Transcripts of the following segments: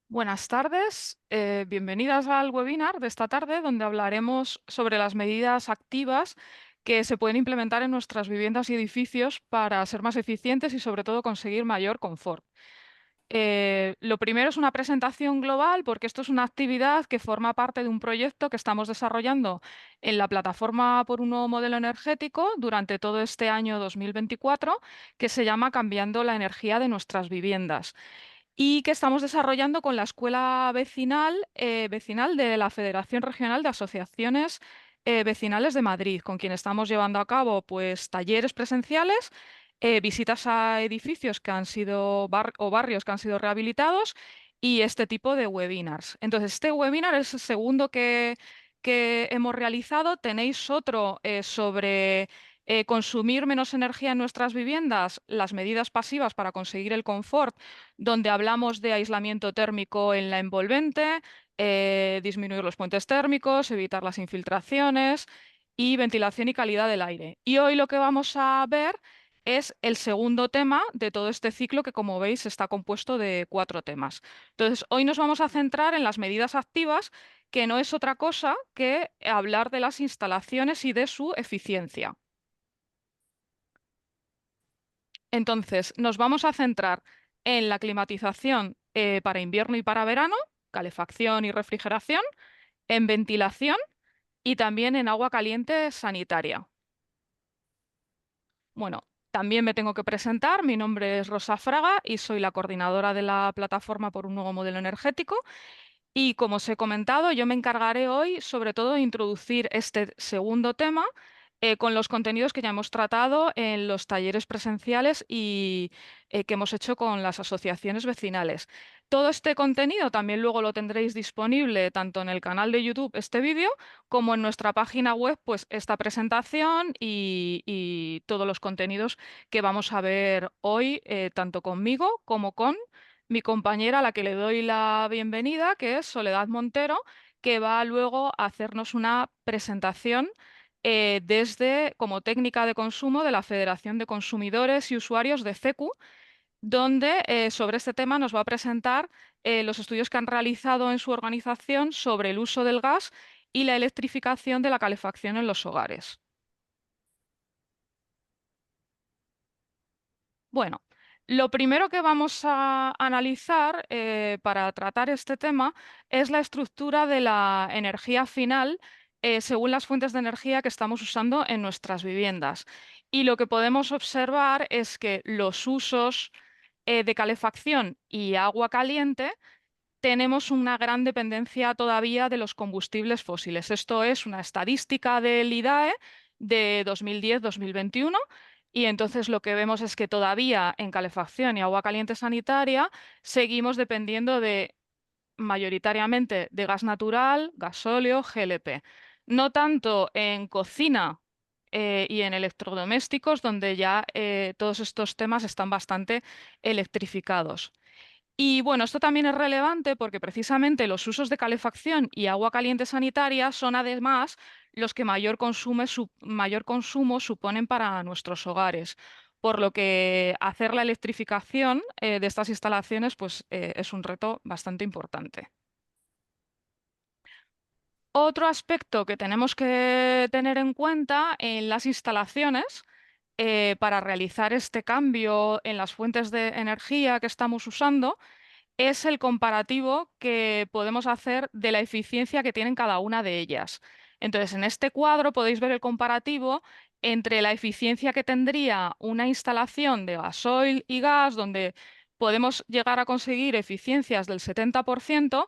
Buenas tardes, bienvenidas al webinar de esta tarde donde hablaremos sobre las medidas activas que se pueden implementar en nuestras viviendas y edificios para ser más eficientes y sobre todo conseguir mayor confort. Lo primero es una presentación global porque esto es una actividad que forma parte de un proyecto que estamos desarrollando en la plataforma por un nuevo modelo energético durante todo este año 2024 que se llama Cambiando la energía de nuestras viviendas y que estamos desarrollando con la Escuela Vecinal de la Federación Regional de Asociaciones Vecinales de Madrid, con quien estamos llevando a cabo pues, talleres presenciales, visitas a edificios que han sido o barrios que han sido rehabilitados y este tipo de webinars. Entonces, este webinar es el segundo que hemos realizado. Tenéis otro sobre consumir menos energía en nuestras viviendas, las medidas pasivas para conseguir el confort, donde hablamos de aislamiento térmico en la envolvente, disminuir los puentes térmicos, evitar las infiltraciones y ventilación y calidad del aire. Y hoy lo que vamos a ver es el segundo tema de todo este ciclo que, como veis, está compuesto de 4 temas. Entonces, hoy nos vamos a centrar en las medidas activas, que no es otra cosa que hablar de las instalaciones y de su eficiencia. Entonces, nos vamos a centrar en la climatización para invierno y para verano, calefacción y refrigeración, en ventilación y también en agua caliente sanitaria. Bueno, también me tengo que presentar. Mi nombre es Rosa Fraga y soy la coordinadora de la plataforma por un nuevo modelo energético. Y como os he comentado, yo me encargaré hoy sobre todo de introducir este segundo tema con los contenidos que ya hemos tratado en los talleres presenciales y que hemos hecho con las asociaciones vecinales. Todo este contenido también luego lo tendréis disponible tanto en el canal de YouTube, este vídeo, como en nuestra página web, pues esta presentación y todos los contenidos que vamos a ver hoy, tanto conmigo como con mi compañera, a la que le doy la bienvenida, que es Soledad Montero, que va luego a hacernos una presentación desde como técnica de consumo de la Federación de Consumidores y Usuarios de FECU, donde sobre este tema nos va a presentar los estudios que han realizado en su organización sobre el uso del gas y la electrificación de la calefacción en los hogares. Bueno, lo primero que vamos a analizar para tratar este tema es la estructura de la energía final según las fuentes de energía que estamos usando en nuestras viviendas. Y lo que podemos observar es que los usos de calefacción y agua caliente tenemos una gran dependencia todavía de los combustibles fósiles. Esto es una estadística del IDAE de 2010-2021 y entonces lo que vemos es que todavía en calefacción y agua caliente sanitaria seguimos dependiendo mayoritariamente de gas natural, gasóleo, GLP. No tanto en cocina y en electrodomésticos, donde ya todos estos temas están bastante electrificados. Y bueno, esto también es relevante porque precisamente los usos de calefacción y agua caliente sanitaria son además los que mayor consumo suponen para nuestros hogares, por lo que hacer la electrificación de estas instalaciones pues, es un reto bastante importante. Otro aspecto que tenemos que tener en cuenta en las instalaciones para realizar este cambio en las fuentes de energía que estamos usando es el comparativo que podemos hacer de la eficiencia que tienen cada una de ellas. Entonces, en este cuadro podéis ver el comparativo entre la eficiencia que tendría una instalación de gasoil y gas, donde podemos llegar a conseguir eficiencias del 70%.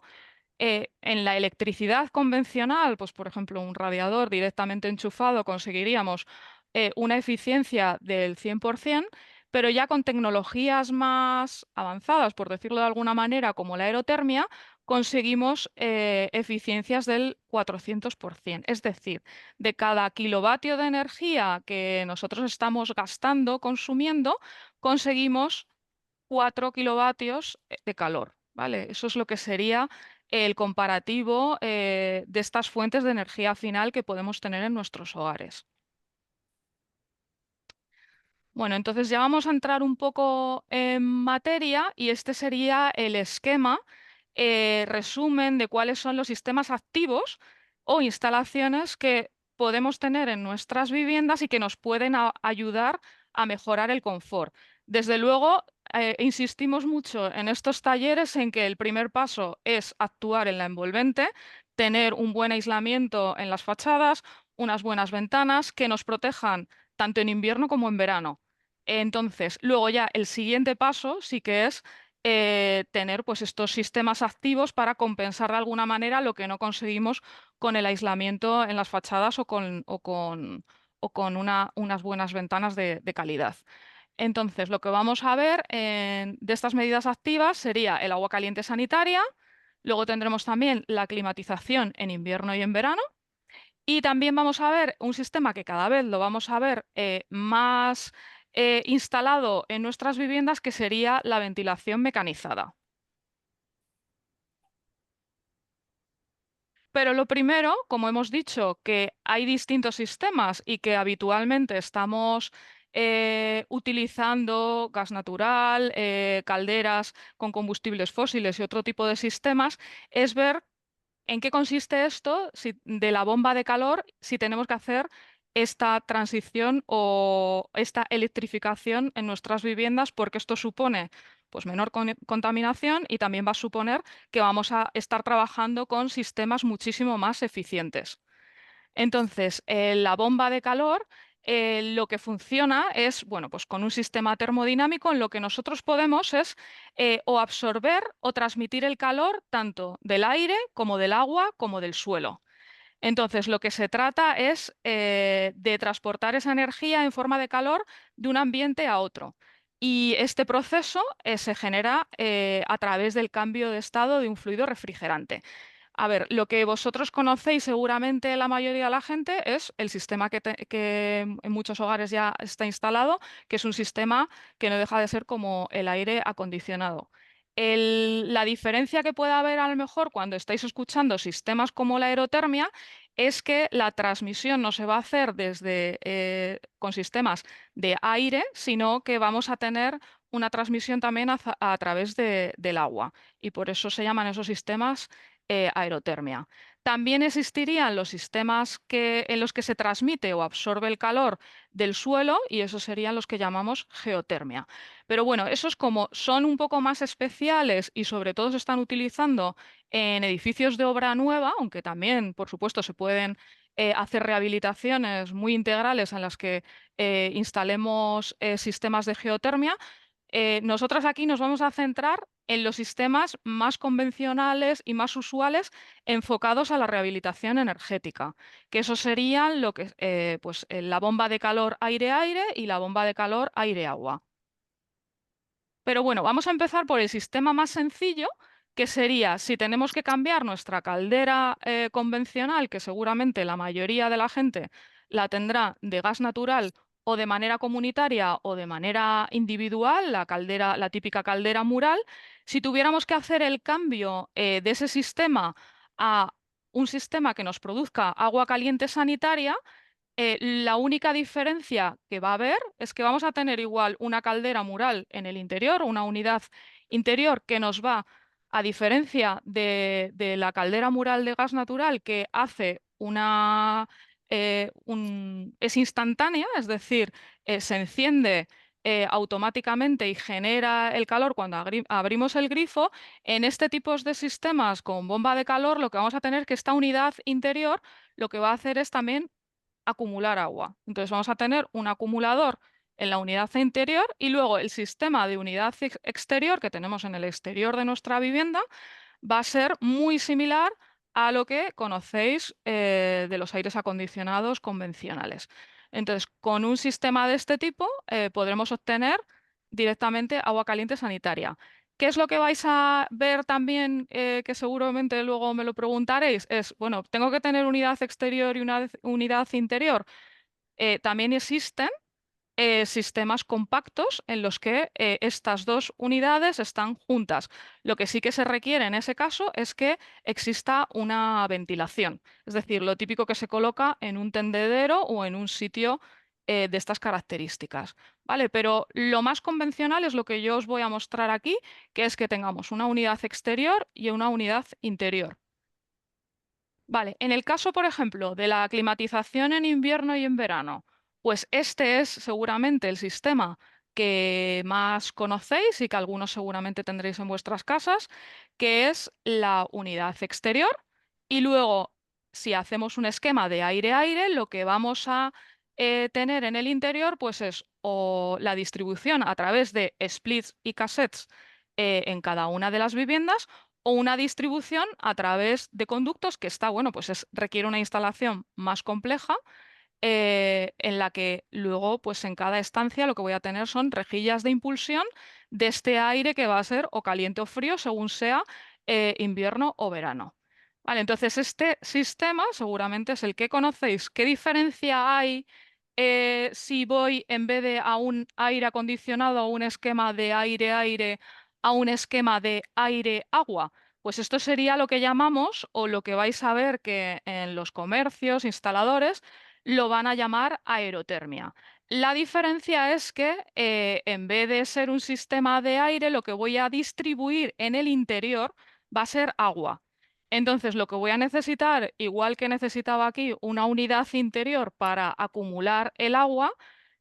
En la electricidad convencional, pues por ejemplo, un radiador directamente enchufado conseguiríamos una eficiencia del 100%, pero ya con tecnologías más avanzadas, por decirlo de alguna manera, como la aerotermia, conseguimos eficiencias del 400%. Es decir, de cada kilovatio de energía que nosotros estamos gastando, consumiendo, conseguimos 4 kilovatios de calor, ¿vale? Eso es lo que sería el comparativo de estas fuentes de energía final que podemos tener en nuestros hogares. Bueno, entonces ya vamos a entrar un poco en materia y este sería el esquema resumen de cuáles son los sistemas activos o instalaciones que podemos tener en nuestras viviendas y que nos pueden ayudar a mejorar el confort. Desde luego, insistimos mucho en estos talleres en que el primer paso es actuar en la envolvente, tener un buen aislamiento en las fachadas, unas buenas ventanas que nos protejan tanto en invierno como en verano. Entonces, luego ya el siguiente paso sí que es tener pues estos sistemas activos para compensar de alguna manera lo que no conseguimos con el aislamiento en las fachadas o con unas buenas ventanas de calidad. Entonces, lo que vamos a ver de estas medidas activas sería el agua caliente sanitaria, luego tendremos también la climatización en invierno y en verano, y también vamos a ver un sistema que cada vez lo vamos a ver más instalado en nuestras viviendas, que sería la ventilación mecanizada. Pero lo primero, como hemos dicho, que hay distintos sistemas y que habitualmente estamos utilizando gas natural, calderas con combustibles fósiles y otro tipo de sistemas, es ver ¿en qué consiste esto de la bomba de calor si tenemos que hacer esta transición o esta electrificación en nuestras viviendas? Porque esto supone pues, menor contaminación y también va a suponer que vamos a estar trabajando con sistemas muchísimo más eficientes. Entonces, la bomba de calor lo que funciona es, bueno, pues con un sistema termodinámico en lo que nosotros podemos es o absorber o transmitir el calor tanto del aire como del agua como del suelo. Entonces, lo que se trata es de transportar esa energía en forma de calor de un ambiente a otro. Y este proceso se genera a través del cambio de estado de un fluido refrigerante. A ver, lo que vosotros conocéis seguramente la mayoría de la gente es el sistema que en muchos hogares ya está instalado, que es un sistema que no deja de ser como el aire acondicionado. La diferencia que puede haber a lo mejor cuando estáis escuchando sistemas como la aerotermia es que la transmisión no se va a hacer con sistemas de aire, sino que vamos a tener una transmisión también a través del agua. Y por eso se llaman esos sistemas aerotermia. También existirían los sistemas en los que se transmite o absorbe el calor del suelo y esos serían los que llamamos geotermia. Pero bueno, esos como son un poco más especiales y sobre todo se están utilizando en edificios de obra nueva, aunque también, por supuesto, se pueden hacer rehabilitaciones muy integrales en las que instalemos sistemas de geotermia. Nosotras aquí nos vamos a centrar en los sistemas más convencionales y más usuales enfocados a la rehabilitación energética, que eso serían la bomba de calor aire-aire y la bomba de calor aire-agua. Pero bueno, vamos a empezar por el sistema más sencillo, que sería si tenemos que cambiar nuestra caldera convencional, que seguramente la mayoría de la gente la tendrá de gas natural o de manera comunitaria o de manera individual, la típica caldera mural. Si tuviéramos que hacer el cambio de ese sistema a un sistema que nos produzca agua caliente sanitaria, la única diferencia que va a haber es que vamos a tener igual una caldera mural en el interior, una unidad interior que nos va, a diferencia de la caldera mural de gas natural que hace es instantánea, es decir, se enciende automáticamente y genera el calor cuando abrimos el grifo. En este tipo de sistemas con bomba de calor, lo que vamos a tener es que esta unidad interior lo que va a hacer es también acumular agua. Entonces vamos a tener un acumulador en la unidad interior y luego el sistema de unidad exterior que tenemos en el exterior de nuestra vivienda va a ser muy similar a lo que conocéis de los aires acondicionados convencionales. Entonces, con un sistema de este tipo podremos obtener directamente agua caliente sanitaria. ¿Qué es lo que vais a ver también, que seguramente luego me lo preguntaréis? Es, bueno, tengo que tener unidad exterior y una unidad interior. También existen sistemas compactos en los que estas dos unidades están juntas. Lo que sí que se requiere en ese caso es que exista una ventilación, es decir, lo típico que se coloca en un tendedero o en un sitio de estas características, ¿vale? Pero lo más convencional es lo que yo os voy a mostrar aquí, que es que tengamos una unidad exterior y una unidad interior. Vale, en el caso, por ejemplo, de la climatización en invierno y en verano, pues este es seguramente el sistema que más conocéis y que algunos seguramente tendréis en vuestras casas, que es la unidad exterior. Y luego, si hacemos un esquema de aire-aire, lo que vamos a tener en el interior, pues es o la distribución a través de splits y cassettes en cada una de las viviendas, o una distribución a través de conductos que está, bueno, pues requiere una instalación más compleja, en la que luego, pues en cada estancia lo que voy a tener son rejillas de impulsión de este aire que va a ser o caliente o frío según sea invierno o verano. Vale, entonces este sistema seguramente es el que conocéis. ¿Qué diferencia hay si voy en vez de a un aire acondicionado, a un esquema de aire-aire, a un esquema de aire-agua? Pues esto sería lo que llamamos, o lo que vais a ver que en los comercios, instaladores, lo van a llamar aerotermia. La diferencia es que en vez de ser un sistema de aire, lo que voy a distribuir en el interior va a ser agua. Entonces, lo que voy a necesitar, igual que necesitaba aquí una unidad interior para acumular el agua,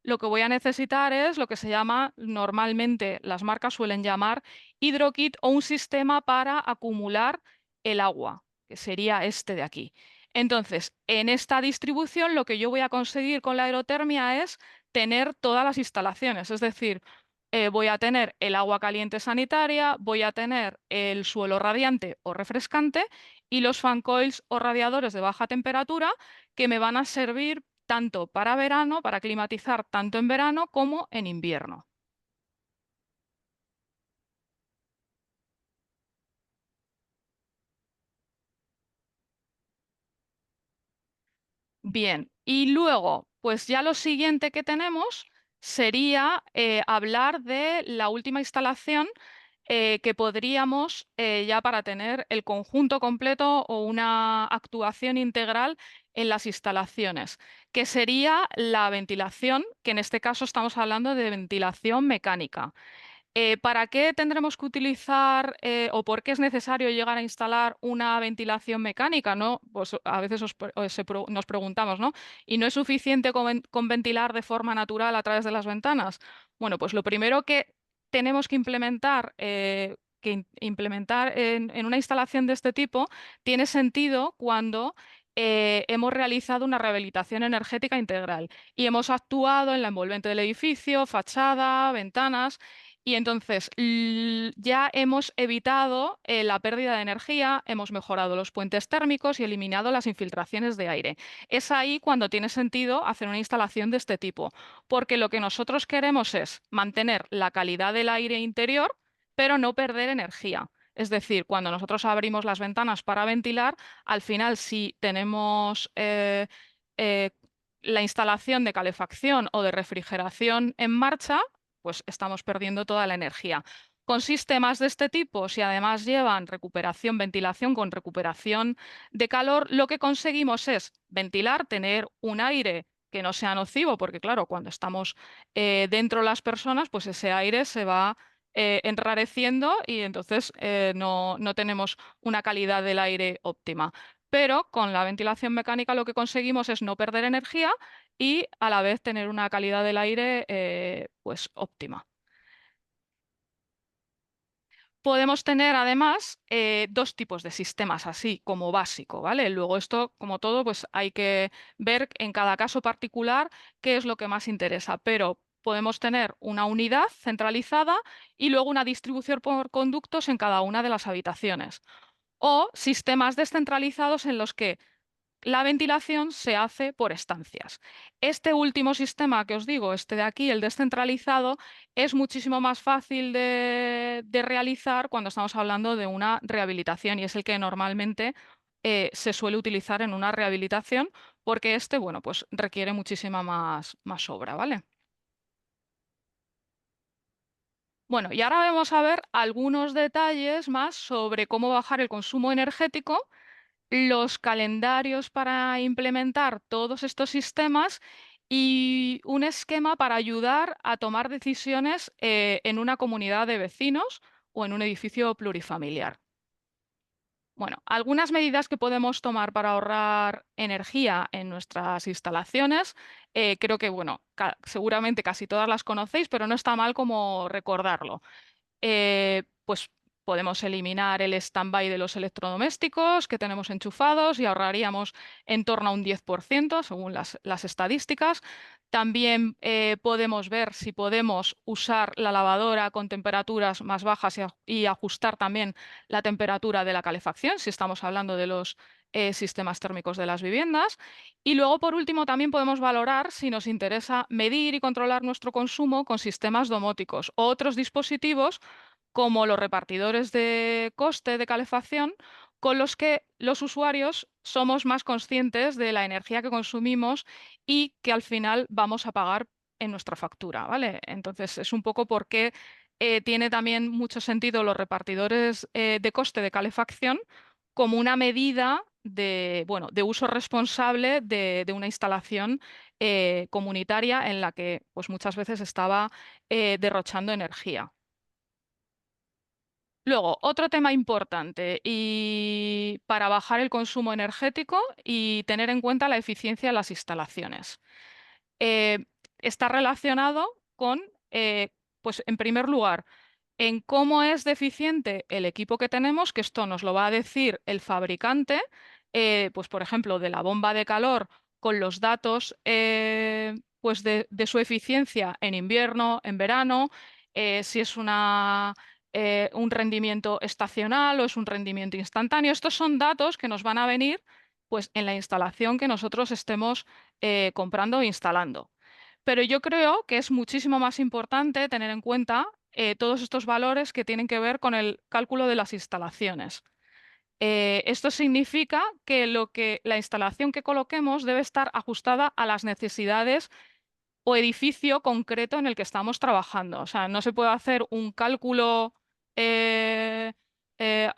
lo que voy a necesitar es lo que se llama, normalmente las marcas suelen llamar hidrokit, o un sistema para acumular el agua, que sería este de aquí. Entonces, en esta distribución lo que yo voy a conseguir con la aerotermia es tener todas las instalaciones, es decir, voy a tener el agua caliente sanitaria, voy a tener el suelo radiante o refrescante y los fan coils o radiadores de baja temperatura que me van a servir tanto para verano, para climatizar tanto en verano como en invierno. Bien, y luego, pues ya lo siguiente que tenemos sería hablar de la última instalación que podríamos, ya para tener el conjunto completo o una actuación integral en las instalaciones, que sería la ventilación, que en este caso estamos hablando de ventilación mecánica. ¿Para qué tendremos que utilizar o por qué es necesario llegar a instalar una ventilación mecánica? ¿No? Pues a veces nos preguntamos, ¿no? ¿Y no es suficiente con ventilar de forma natural a través de las ventanas? Bueno, pues lo primero que tenemos que implementar, implementar en una instalación de este tipo tiene sentido cuando hemos realizado una rehabilitación energética integral y hemos actuado en la envolvente del edificio, fachada, ventanas. Y entonces ya hemos evitado la pérdida de energía, hemos mejorado los puentes térmicos y eliminado las infiltraciones de aire. Es ahí cuando tiene sentido hacer una instalación de este tipo, porque lo que nosotros queremos es mantener la calidad del aire interior, pero no perder energía. Es decir, cuando nosotros abrimos las ventanas para ventilar, al final si tenemos eh, la instalación de calefacción o de refrigeración en marcha, pues estamos perdiendo toda la energía. Con sistemas de este tipo, si además llevan recuperación, ventilación con recuperación de calor, lo que conseguimos es ventilar, tener un aire que no sea nocivo, porque claro, cuando estamos dentro las personas, pues ese aire se va enrareciendo y entonces no tenemos una calidad del aire óptima. Pero con la ventilación mecánica lo que conseguimos es no perder energía y a la vez tener una calidad del aire pues óptima. Podemos tener además dos tipos de sistemas así como básico, ¿vale? Luego esto, como todo, pues hay que ver en cada caso particular qué es lo que más interesa, pero podemos tener una unidad centralizada y luego una distribución por conductos en cada una de las habitaciones. O sistemas descentralizados en los que la ventilación se hace por estancias. Este último sistema que os digo, este de aquí, el descentralizado, es muchísimo más fácil de realizar cuando estamos hablando de una rehabilitación y es el que normalmente se suele utilizar en una rehabilitación porque este, bueno, pues requiere muchísima más obra, ¿vale? Bueno, y ahora vamos a ver algunos detalles más sobre cómo bajar el consumo energético, los calendarios para implementar todos estos sistemas y un esquema para ayudar a tomar decisiones en una comunidad de vecinos o en un edificio plurifamiliar. Bueno, algunas medidas que podemos tomar para ahorrar energía en nuestras instalaciones, creo que, bueno, seguramente casi todas las conocéis, pero no está mal como recordarlo. Pues podemos eliminar el stand-by de los electrodomésticos que tenemos enchufados y ahorraríamos en torno a un 10% según las estadísticas. También podemos ver si podemos usar la lavadora con temperaturas más bajas y ajustar también la temperatura de la calefacción, si estamos hablando de los sistemas térmicos de las viviendas. Y luego, por último, también podemos valorar si nos interesa medir y controlar nuestro consumo con sistemas domóticos o otros dispositivos como los repartidores de coste de calefacción, con los que los usuarios somos más conscientes de la energía que consumimos y que al final vamos a pagar en nuestra factura, ¿vale? Entonces es un poco porque tiene también mucho sentido los repartidores de coste de calefacción como una medida de, bueno, de uso responsable de una instalación comunitaria en la que pues, muchas veces estaba derrochando energía. Luego, otro tema importante y para bajar el consumo energético y tener en cuenta la eficiencia de las instalaciones. Eh, Está relacionado con, pues en primer lugar, en cómo es deficiente el equipo que tenemos, que esto nos lo va a decir el fabricante, pues por ejemplo, de la bomba de calor con los datos pues de su eficiencia en invierno, en verano, si es un rendimiento estacional o es un rendimiento instantáneo. Estos son datos que nos van a venir pues, en la instalación que nosotros estemos comprando o instalando. Pero yo creo que es muchísimo más importante tener en cuenta todos estos valores que tienen que ver con el cálculo de las instalaciones. Esto significa que la instalación que coloquemos debe estar ajustada a las necesidades o edificio concreto en el que estamos trabajando. O sea, no se puede hacer un cálculo eh,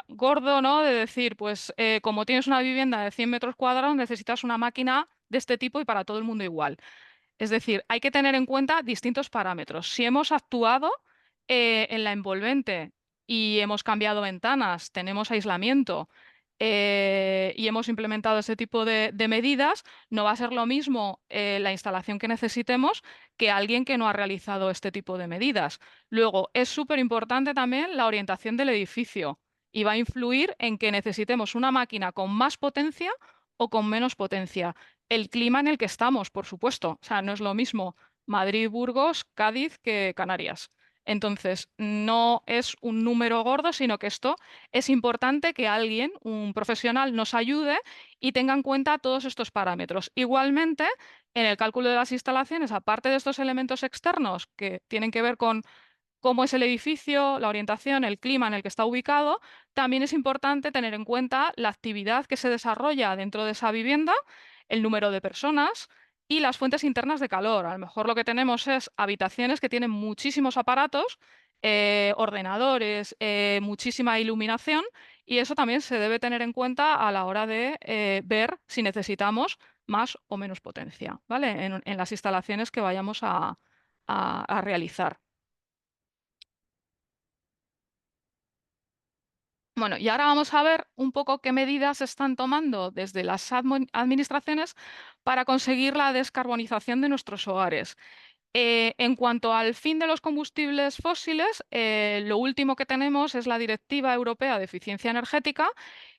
gordo, ¿no? De decir, pues como tienes una vivienda de 100 metros cuadrados, necesitas una máquina de este tipo y para todo el mundo igual. Es decir, hay que tener en cuenta distintos parámetros. Si hemos actuado en la envolvente y hemos cambiado ventanas, tenemos aislamiento y hemos implementado ese tipo de medidas, no va a ser lo mismo la instalación que necesitemos que alguien que no ha realizado este tipo de medidas. Luego, es súper importante también la orientación del edificio y va a influir en que necesitemos una máquina con más potencia o con menos potencia. El clima en el que estamos, por supuesto. O sea, no es lo mismo Madrid, Burgos, Cádiz que Canarias. Entonces, no es un número gordo, sino que esto es importante que alguien, un profesional, nos ayude y tenga en cuenta todos estos parámetros. Igualmente, en el cálculo de las instalaciones, aparte de estos elementos externos que tienen que ver con cómo es el edificio, la orientación, el clima en el que está ubicado, también es importante tener en cuenta la actividad que se desarrolla dentro de esa vivienda, el número de personas y las fuentes internas de calor. A lo mejor lo que tenemos es habitaciones que tienen muchísimos aparatos, ordenadores, muchísima iluminación y eso también se debe tener en cuenta a la hora de ver si necesitamos más o menos potencia, ¿vale? En las instalaciones que vayamos a realizar. Bueno, y ahora vamos a ver un poco qué medidas se están tomando desde las administraciones para conseguir la descarbonización de nuestros hogares. En cuanto al fin de los combustibles fósiles, lo último que tenemos es la Directiva Europea de Eficiencia Energética,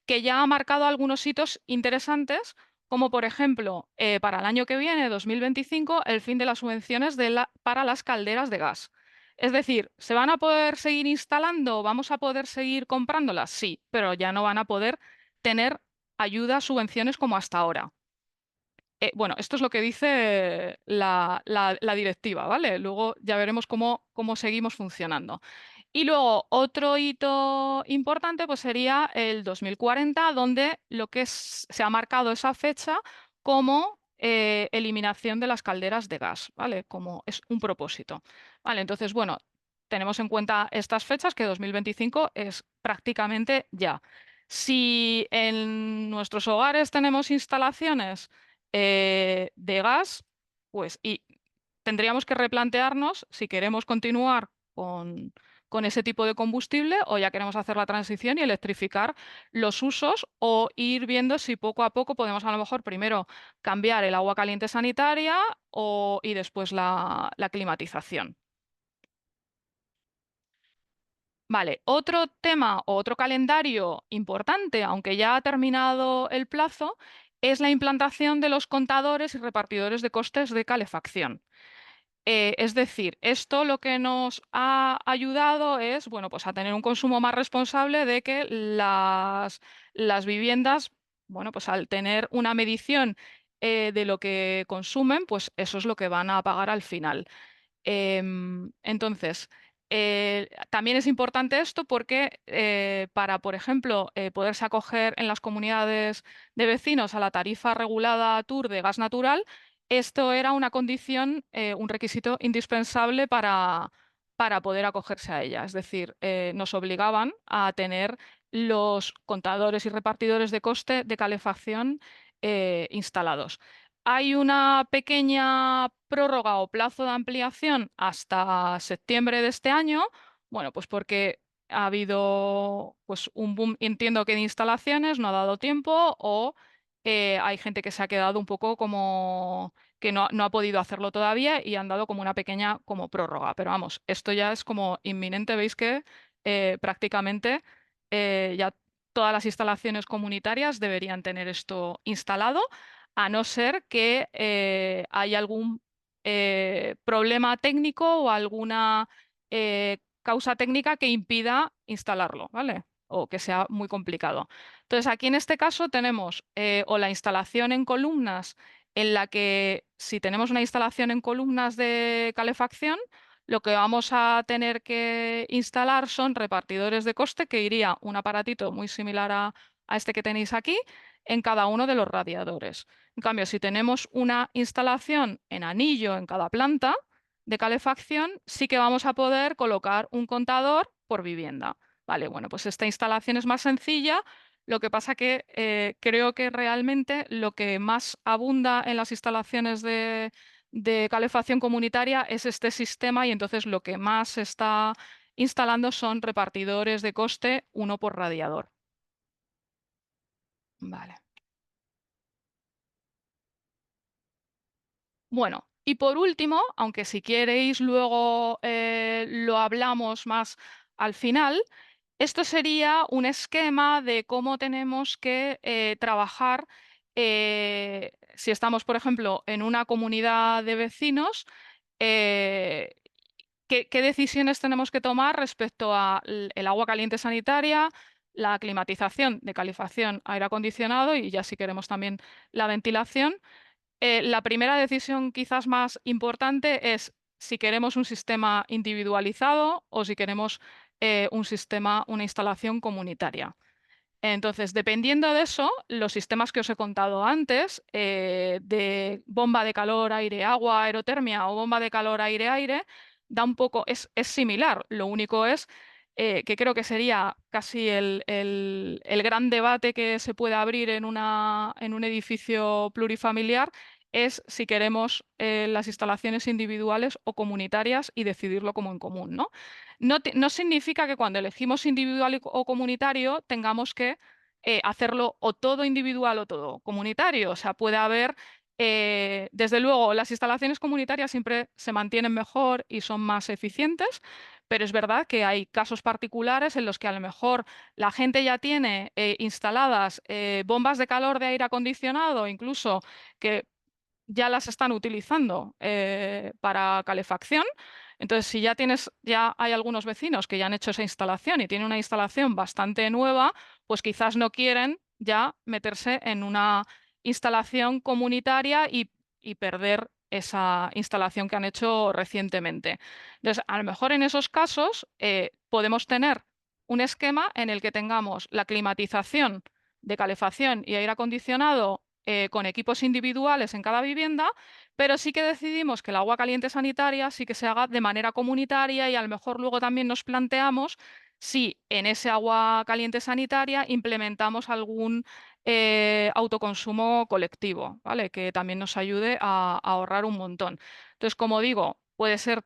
que ya ha marcado algunos hitos interesantes, como por ejemplo, para el año que viene, 2025, el fin de las subvenciones para las calderas de gas. Es decir, ¿se van a poder seguir instalando? ¿Vamos a poder seguir comprándolas? Sí, pero ya no van a poder tener ayudas, subvenciones como hasta ahora. Bueno, esto es lo que dice la directiva, ¿vale? Luego ya veremos cómo seguimos funcionando. Y luego otro hito importante pues sería el 2040, donde se ha marcado esa fecha como eliminación de las calderas de gas, ¿vale? Como es un propósito. Vale, entonces, bueno, tenemos en cuenta estas fechas, que 2025 es prácticamente ya. Si en nuestros hogares tenemos instalaciones de gas, pues y tendríamos que replantearnos si queremos continuar con ese tipo de combustible o ya queremos hacer la transición y electrificar los usos o ir viendo si poco a poco podemos a lo mejor primero cambiar el agua caliente sanitaria y después la climatización. Vale, otro tema o otro calendario importante, aunque ya ha terminado el plazo, es la implantación de los contadores y repartidores de costes de calefacción. Es decir, esto lo que nos ha ayudado es, bueno, pues a tener un consumo más responsable de que las viviendas, bueno, pues al tener una medición de lo que consumen, pues eso es lo que van a pagar al final. Entonces, también es importante esto porque para, por ejemplo, poderse acoger en las comunidades de vecinos a la tarifa regulada TUR de gas natural, esto era una condición, un requisito indispensable para poder acogerse a ella. Es decir, nos obligaban a tener los contadores y repartidores de coste de calefacción instalados. Hay una pequeña prórroga o plazo de ampliación hasta septiembre de este año, bueno, pues porque ha habido pues un boom, entiendo que de instalaciones, no ha dado tiempo o hay gente que se ha quedado un poco como que no ha podido hacerlo todavía y han dado como una pequeña como prórroga. Pero vamos, esto ya es como inminente, veis que prácticamente ya todas las instalaciones comunitarias deberían tener esto instalado a no ser que haya algún problema técnico o alguna causa técnica que impida instalarlo, ¿vale? O que sea muy complicado. Entonces, aquí en este caso tenemos o la instalación en columnas, en la que si tenemos una instalación en columnas de calefacción, lo que vamos a tener que instalar son repartidores de coste, que iría un aparatito muy similar a este que tenéis aquí, en cada uno de los radiadores. En cambio, si tenemos una instalación en anillo en cada planta de calefacción, sí que vamos a poder colocar un contador por vivienda. Vale, bueno, pues esta instalación es más sencilla. Lo que pasa que creo que realmente lo que más abunda en las instalaciones de calefacción comunitaria es este sistema y entonces lo que más se está instalando son repartidores de coste, uno por radiador. Vale. Bueno, y por último, aunque si queréis luego lo hablamos más al final, esto sería un esquema de cómo tenemos que trabajar si estamos, por ejemplo, en una comunidad de vecinos, eh, qué decisiones tenemos que tomar respecto al el agua caliente sanitaria, la climatización de calefacción, aire acondicionado y ya si queremos también la ventilación. La primera decisión quizás más importante es si queremos un sistema individualizado o si queremos un sistema, una instalación comunitaria. Entonces, dependiendo de eso, los sistemas que os he contado antes, de bomba de calor, aire, agua, aerotermia o bomba de calor, aire, aire, da un poco, es similar. Lo único es que creo que sería casi el gran debate que se puede abrir en un edificio plurifamiliar, es si queremos las instalaciones individuales o comunitarias y decidirlo como en común, ¿no? No significa que cuando elegimos individual o comunitario tengamos que hacerlo o todo individual o todo comunitario. O sea, puede haber, desde luego, las instalaciones comunitarias siempre se mantienen mejor y son más eficientes, pero es verdad que hay casos particulares en los que a lo mejor la gente ya tiene instaladas bombas de calor de aire acondicionado, incluso que ya las están utilizando para calefacción. Entonces, si ya hay algunos vecinos que ya han hecho esa instalación y tienen una instalación bastante nueva, pues quizás no quieren ya meterse en una instalación comunitaria y perder esa instalación que han hecho recientemente. Entonces, a lo mejor en esos casos podemos tener un esquema en el que tengamos la climatización de calefacción y aire acondicionado con equipos individuales en cada vivienda, pero sí que decidimos que el agua caliente sanitaria sí que se haga de manera comunitaria y a lo mejor luego también nos planteamos si en ese agua caliente sanitaria implementamos algún autoconsumo colectivo, ¿vale? Que también nos ayude a ahorrar un montón. Entonces, como digo, puede ser,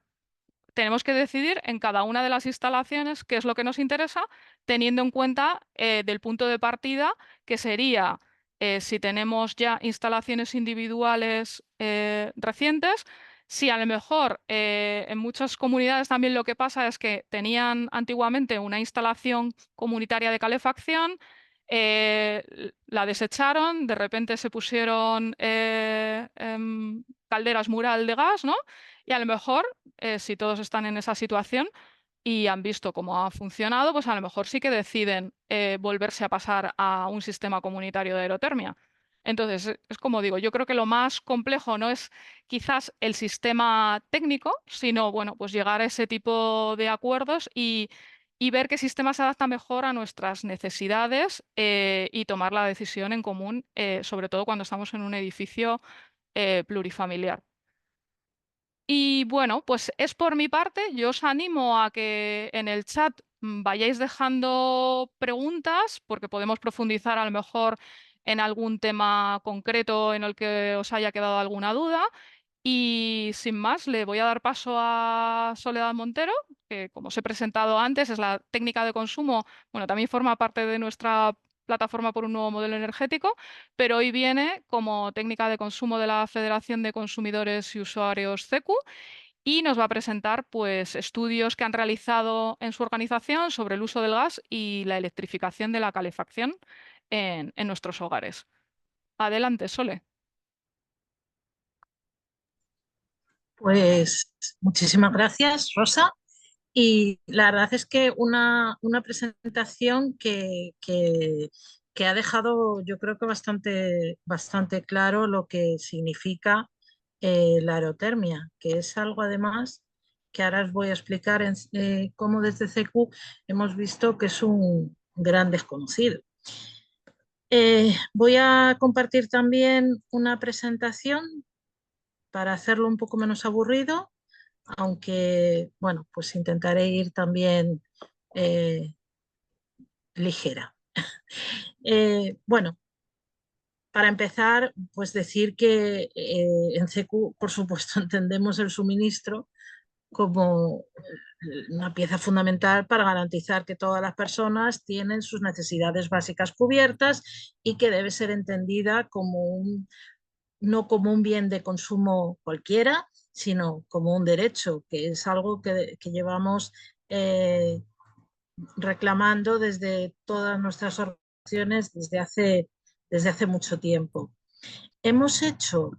tenemos que decidir en cada una de las instalaciones qué es lo que nos interesa, teniendo en cuenta del punto de partida que sería, si tenemos ya instalaciones individuales recientes, si a lo mejor en muchas comunidades también lo que pasa es que tenían antiguamente una instalación comunitaria de calefacción, la desecharon, de repente se pusieron calderas mural de gas, ¿no? Y a lo mejor, si todos están en esa situación y han visto cómo ha funcionado, pues a lo mejor sí que deciden volverse a pasar a un sistema comunitario de aerotermia. Entonces, es como digo, yo creo que lo más complejo no es quizás el sistema técnico, sino, bueno, pues llegar a ese tipo de acuerdos y ver qué sistema se adapta mejor a nuestras necesidades y tomar la decisión en común, sobre todo cuando estamos en un edificio plurifamiliar. Y bueno, pues es por mi parte. Yo os animo a que en el chat vayáis dejando preguntas, porque podemos profundizar a lo mejor en algún tema concreto en el que os haya quedado alguna duda. Y sin más, le voy a dar paso a Soledad Montero, que como os he presentado antes, es la técnica de consumo, bueno, también forma parte de nuestra plataforma por un nuevo modelo energético, pero hoy viene como técnica de consumo de la Federación de Consumidores y Usuarios CECU y nos va a presentar pues estudios que han realizado en su organización sobre el uso del gas y la electrificación de la calefacción en nuestros hogares. Adelante, Sole. Pues muchísimas gracias, Rosa. Y la verdad es que una presentación que ha dejado, yo creo que bastante claro lo que significa la aerotermia, que es algo además que ahora os voy a explicar cómo desde CQ hemos visto que es un gran desconocido. Voy a compartir también una presentación para hacerlo un poco menos aburrido, aunque, bueno, pues intentaré ir también eh, ligera. Bueno, para empezar, pues decir que en CQ, por supuesto, entendemos el suministro como una pieza fundamental para garantizar que todas las personas tienen sus necesidades básicas cubiertas y que debe ser entendida como no como un bien de consumo cualquiera, sino como un derecho, que es algo que llevamos eh, reclamando desde todas nuestras organizaciones desde hace mucho tiempo. Hemos hecho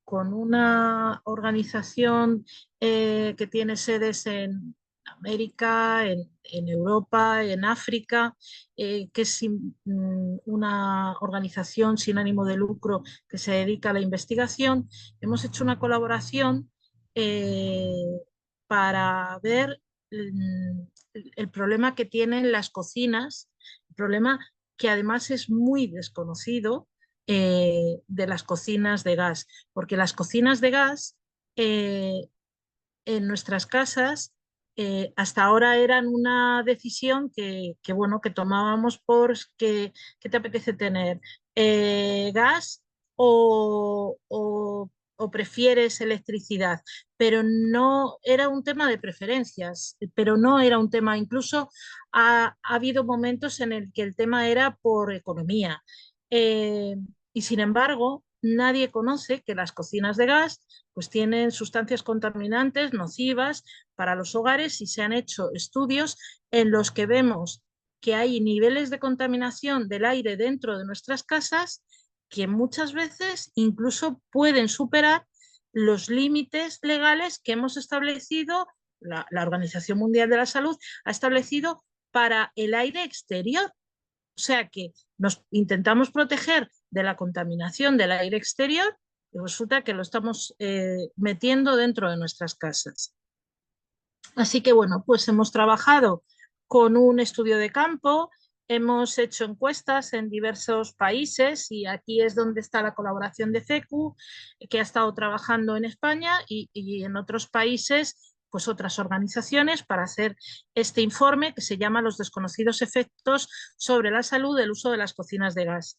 con una organización que tiene sedes en América, en Europa, en África, que es una organización sin ánimo de lucro que se dedica a la investigación. Hemos hecho una colaboración eh, para ver el problema que tienen las cocinas, el problema que además es muy desconocido de las cocinas de gas, porque las cocinas de gas eh, en nuestras casas hasta ahora eran una decisión bueno, que tomábamos por que te apetece tener gas o prefieres electricidad, pero no era un tema de preferencias, pero no era un tema, incluso ha habido momentos en el que el tema era por economía. Eh, y sin embargo, nadie conoce que las cocinas de gas pues tienen sustancias contaminantes nocivas para los hogares y se han hecho estudios en los que vemos que hay niveles de contaminación del aire dentro de nuestras casas que muchas veces incluso pueden superar los límites legales que hemos establecido, la Organización Mundial de la Salud ha establecido para el aire exterior. O sea que nos intentamos proteger de la contaminación del aire exterior y resulta que lo estamos metiendo dentro de nuestras casas. Así que bueno, pues hemos trabajado con un estudio de campo, hemos hecho encuestas en diversos países y aquí es donde está la colaboración de CECU, que ha estado trabajando en España y en otros países pues otras organizaciones para hacer este informe que se llama Los desconocidos efectos sobre la salud del uso de las cocinas de gas.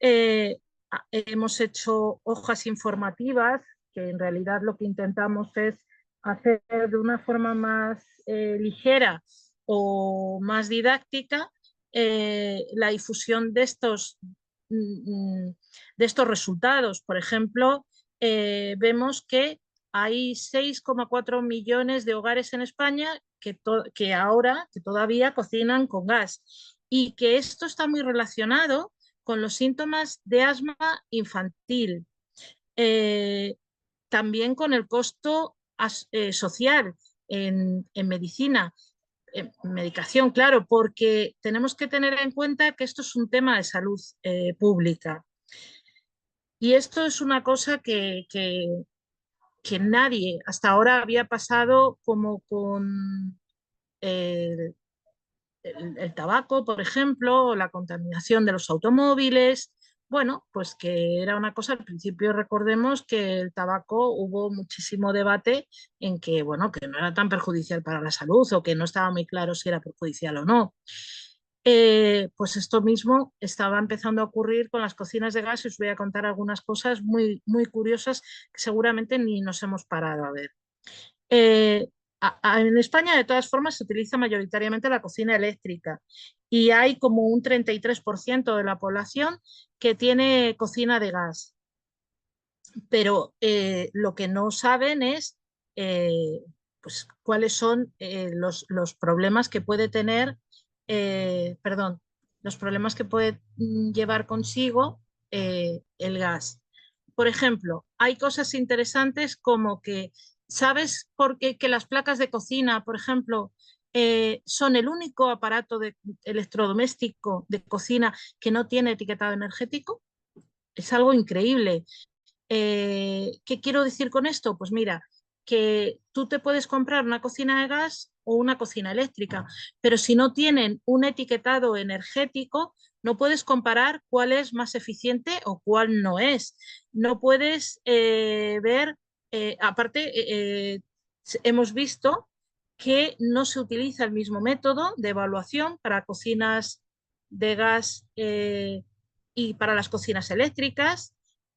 Hemos hecho hojas informativas que en realidad lo que intentamos es hacer de una forma más ligera o más didáctica la difusión de estos resultados. Por ejemplo, vemos que hay 6,4 millones de hogares en España que ahora, que todavía cocinan con gas, y que esto está muy relacionado con los síntomas de asma infantil, eh, también con el costo social en medicina, en medicación, claro, porque tenemos que tener en cuenta que esto es un tema de salud pública. Y esto es una cosa que nadie hasta ahora había pasado como con el, el tabaco, por ejemplo, o la contaminación de los automóviles. Bueno, pues que era una cosa, al principio recordemos que el tabaco hubo muchísimo debate en que, bueno, que no era tan perjudicial para la salud o que no estaba muy claro si era perjudicial o no. Pues esto mismo estaba empezando a ocurrir con las cocinas de gas y os voy a contar algunas cosas muy, muy curiosas que seguramente ni nos hemos parado a ver. Eh, en España, de todas formas, se utiliza mayoritariamente la cocina eléctrica y hay como un 33% de la población que tiene cocina de gas, pero lo que no saben es pues, cuáles son los problemas que puede tener, perdón, los problemas que puede llevar consigo el gas. Por ejemplo, hay cosas interesantes como que, ¿sabes por qué que las placas de cocina, por ejemplo, son el único aparato electrodoméstico de cocina que no tiene etiquetado energético? Es algo increíble. ¿Qué quiero decir con esto? Pues mira, que tú te puedes comprar una cocina de gas o una cocina eléctrica, pero si no tienen un etiquetado energético, no puedes comparar cuál es más eficiente o cuál no es. No puedes ver, aparte, hemos visto que no se utiliza el mismo método de evaluación para cocinas de gas y para las cocinas eléctricas,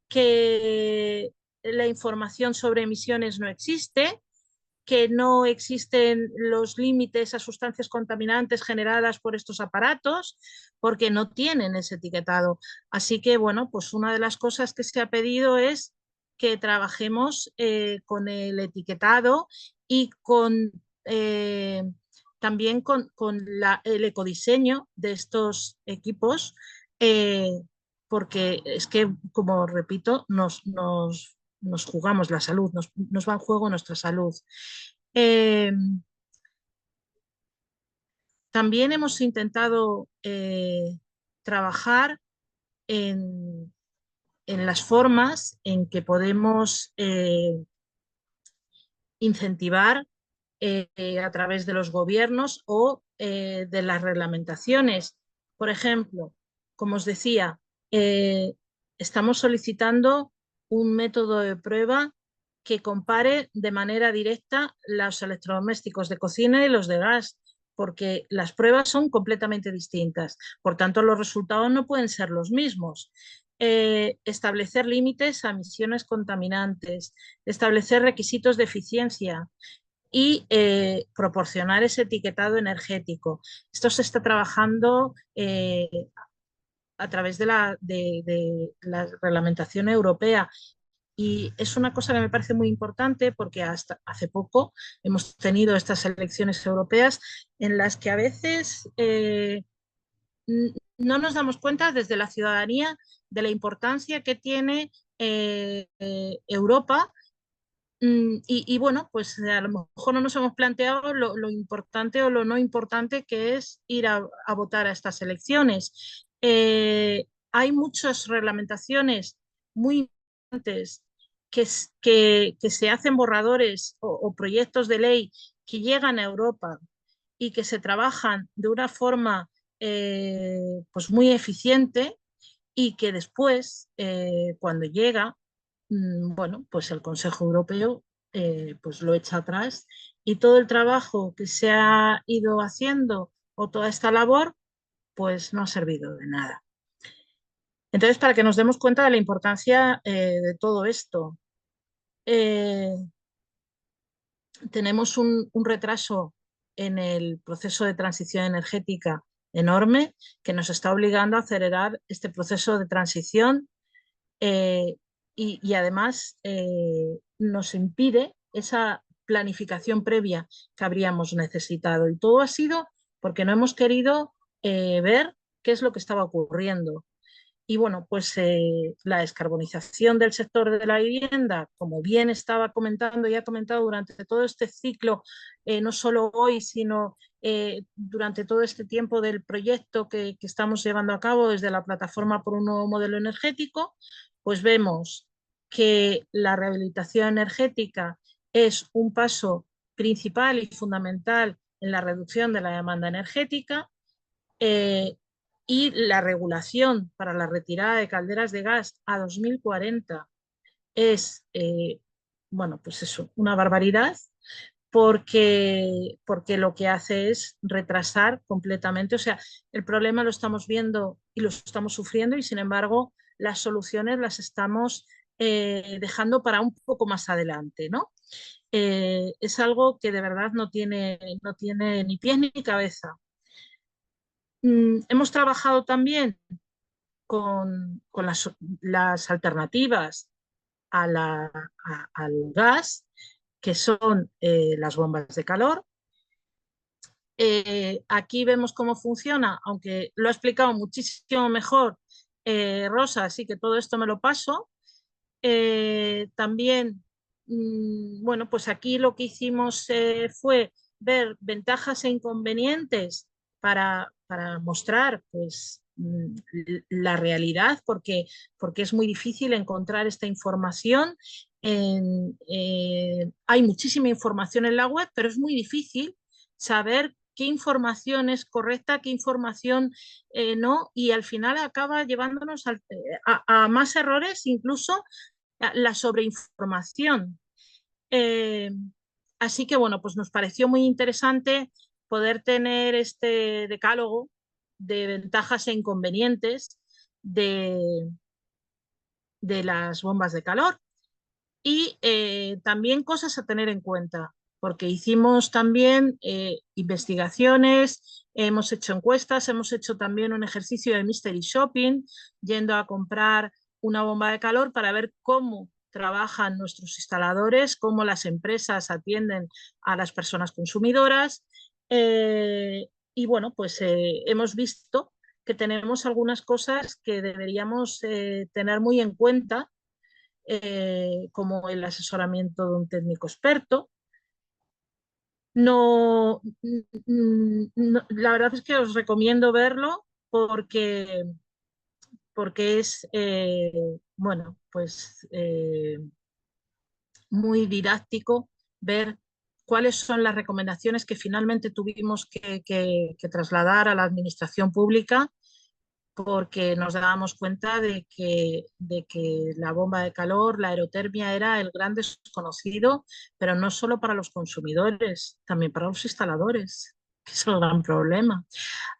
que la información sobre emisiones no existe, que no existen los límites a sustancias contaminantes generadas por estos aparatos, porque no tienen ese etiquetado. Así que, bueno, pues una de las cosas que se ha pedido es que trabajemos con el etiquetado y también con el ecodiseño de estos equipos, eh, porque es que, como repito, nos jugamos la salud, nos va en juego nuestra salud. Eh, También hemos intentado trabajar en, en, las formas en que podemos incentivar a través de los gobiernos o de las reglamentaciones. Por ejemplo, como os decía, estamos solicitando un método de prueba que compare de manera directa los electrodomésticos de cocina y los de gas, porque las pruebas son completamente distintas. Por tanto, los resultados no pueden ser los mismos. Establecer límites a emisiones contaminantes, establecer requisitos de eficiencia y proporcionar ese etiquetado energético. Esto se está trabajando a través de la reglamentación europea y es una cosa que me parece muy importante porque hasta hace poco hemos tenido estas elecciones europeas en las que a veces no nos damos cuenta desde la ciudadanía de la importancia que tiene Europa. Bueno, pues a lo mejor no nos hemos planteado lo importante o lo no importante que es ir a votar a estas elecciones. Hay muchas reglamentaciones muy importantes que se hacen borradores o proyectos de ley que llegan a Europa y que se trabajan de una forma pues muy eficiente y que después, cuando llega, bueno, pues el Consejo Europeo pues lo echa atrás y todo el trabajo que se ha ido haciendo o toda esta labor, pues no ha servido de nada. Entonces, para que nos demos cuenta de la importancia de todo esto, eh, tenemos un retraso en el proceso de transición energética enorme que nos está obligando a acelerar este proceso de transición eh, y además nos impide esa planificación previa que habríamos necesitado. Y todo ha sido porque no hemos querido ver qué es lo que estaba ocurriendo. Y bueno, pues la descarbonización del sector de la vivienda, como bien estaba comentando y ha comentado durante todo este ciclo, no solo hoy, sino durante todo este tiempo del proyecto que estamos llevando a cabo desde la plataforma por un nuevo modelo energético, pues vemos que la rehabilitación energética es un paso principal y fundamental en la reducción de la demanda energética. Eh, y la regulación para la retirada de calderas de gas a 2040 es, bueno, pues eso, una barbaridad, porque lo que hace es retrasar completamente. O sea, el problema lo estamos viendo y lo estamos sufriendo y sin embargo las soluciones las estamos dejando para un poco más adelante, ¿no? Es algo que de verdad no tiene ni pies ni cabeza. Hemos trabajado también con las alternativas al gas, que son las bombas de calor. Aquí vemos cómo funciona, aunque lo ha explicado muchísimo mejor Rosa, así que todo esto me lo paso. También, bueno, pues aquí lo que hicimos fue ver ventajas e inconvenientes para mostrar pues, la realidad, porque es muy difícil encontrar esta información. Hay muchísima información en la web, pero es muy difícil saber qué información es correcta, qué información no, y al final acaba llevándonos a más errores, incluso la sobreinformación. Eh, Así que, bueno, pues nos pareció muy interesante poder tener este decálogo de ventajas e inconvenientes de las bombas de calor y también cosas a tener en cuenta, porque hicimos también investigaciones, hemos hecho encuestas, hemos hecho también un ejercicio de mystery shopping, yendo a comprar una bomba de calor para ver cómo trabajan nuestros instaladores, cómo las empresas atienden a las personas consumidoras. Y bueno, pues hemos visto que tenemos algunas cosas que deberíamos tener muy en cuenta como el asesoramiento de un técnico experto. No, no, la verdad es que os recomiendo verlo porque es, bueno, pues muy didáctico ver cuáles son las recomendaciones que finalmente tuvimos que trasladar a la administración pública porque nos dábamos cuenta de que la bomba de calor, la aerotermia, era el gran desconocido, pero no solo para los consumidores, también para los instaladores, que es el gran problema.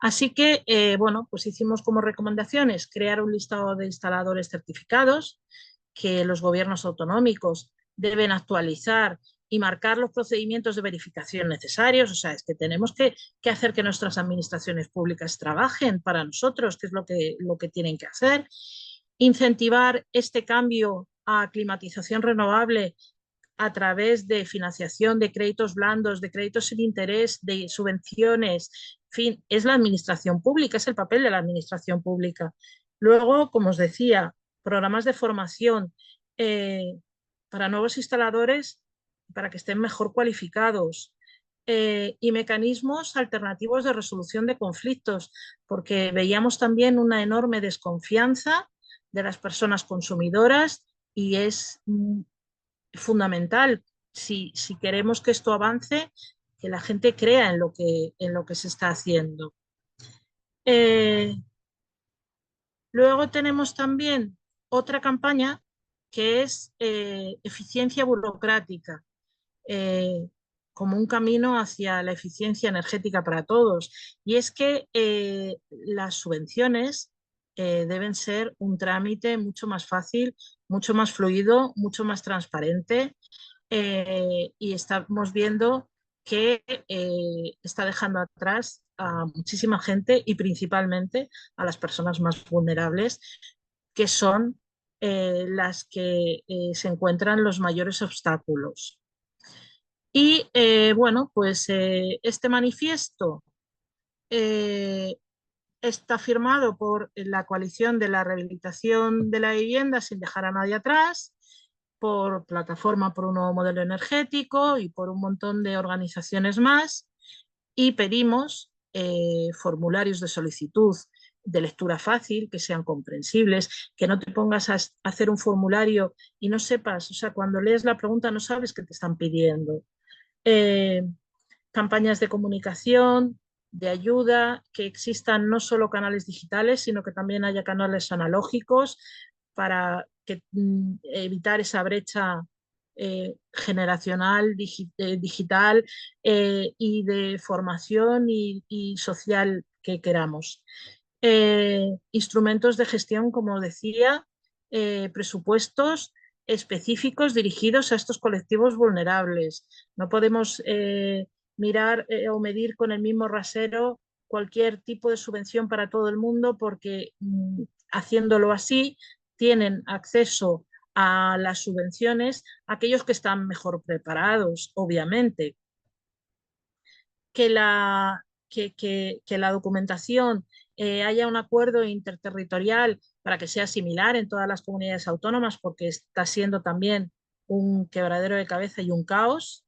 Así que, bueno, pues hicimos como recomendaciones crear un listado de instaladores certificados que los gobiernos autonómicos deben actualizar y marcar los procedimientos de verificación necesarios. O sea, es que tenemos que hacer que nuestras administraciones públicas trabajen para nosotros, que es lo que tienen que hacer. Incentivar este cambio a climatización renovable a través de financiación, de créditos blandos, de créditos sin interés, de subvenciones, en fin, es la administración pública, es el papel de la administración pública. Luego, como os decía, programas de formación para nuevos instaladores para que estén mejor cualificados y mecanismos alternativos de resolución de conflictos, porque veíamos también una enorme desconfianza de las personas consumidoras y es fundamental si queremos que esto avance, que la gente crea en lo que se está haciendo. Eh, Luego tenemos también otra campaña que es eficiencia burocrática. Eh, como un camino hacia la eficiencia energética para todos. Y es que las subvenciones deben ser un trámite mucho más fácil, mucho más fluido, mucho más transparente. Y estamos viendo que está dejando atrás a muchísima gente y principalmente a las personas más vulnerables, que son las que se encuentran los mayores obstáculos. Y bueno, pues este manifiesto eh, está firmado por la coalición de la rehabilitación de la vivienda sin dejar a nadie atrás, por Plataforma por un Nuevo Modelo Energético y por un montón de organizaciones más. Y pedimos formularios de solicitud de lectura fácil, que sean comprensibles, que no te pongas a hacer un formulario y no sepas, o sea, cuando lees la pregunta no sabes qué te están pidiendo. Eh, Campañas de comunicación, de ayuda, que existan no solo canales digitales, sino que también haya canales analógicos para evitar esa brecha generacional, digital y de formación y social que queramos. Instrumentos de gestión, como decía, presupuestos específicos dirigidos a estos colectivos vulnerables. No podemos mirar o medir con el mismo rasero cualquier tipo de subvención para todo el mundo porque haciéndolo así tienen acceso a las subvenciones aquellos que están mejor preparados, obviamente. Que la documentación haya un acuerdo interterritorial para que sea similar en todas las comunidades autónomas, porque está siendo también un quebradero de cabeza y un caos,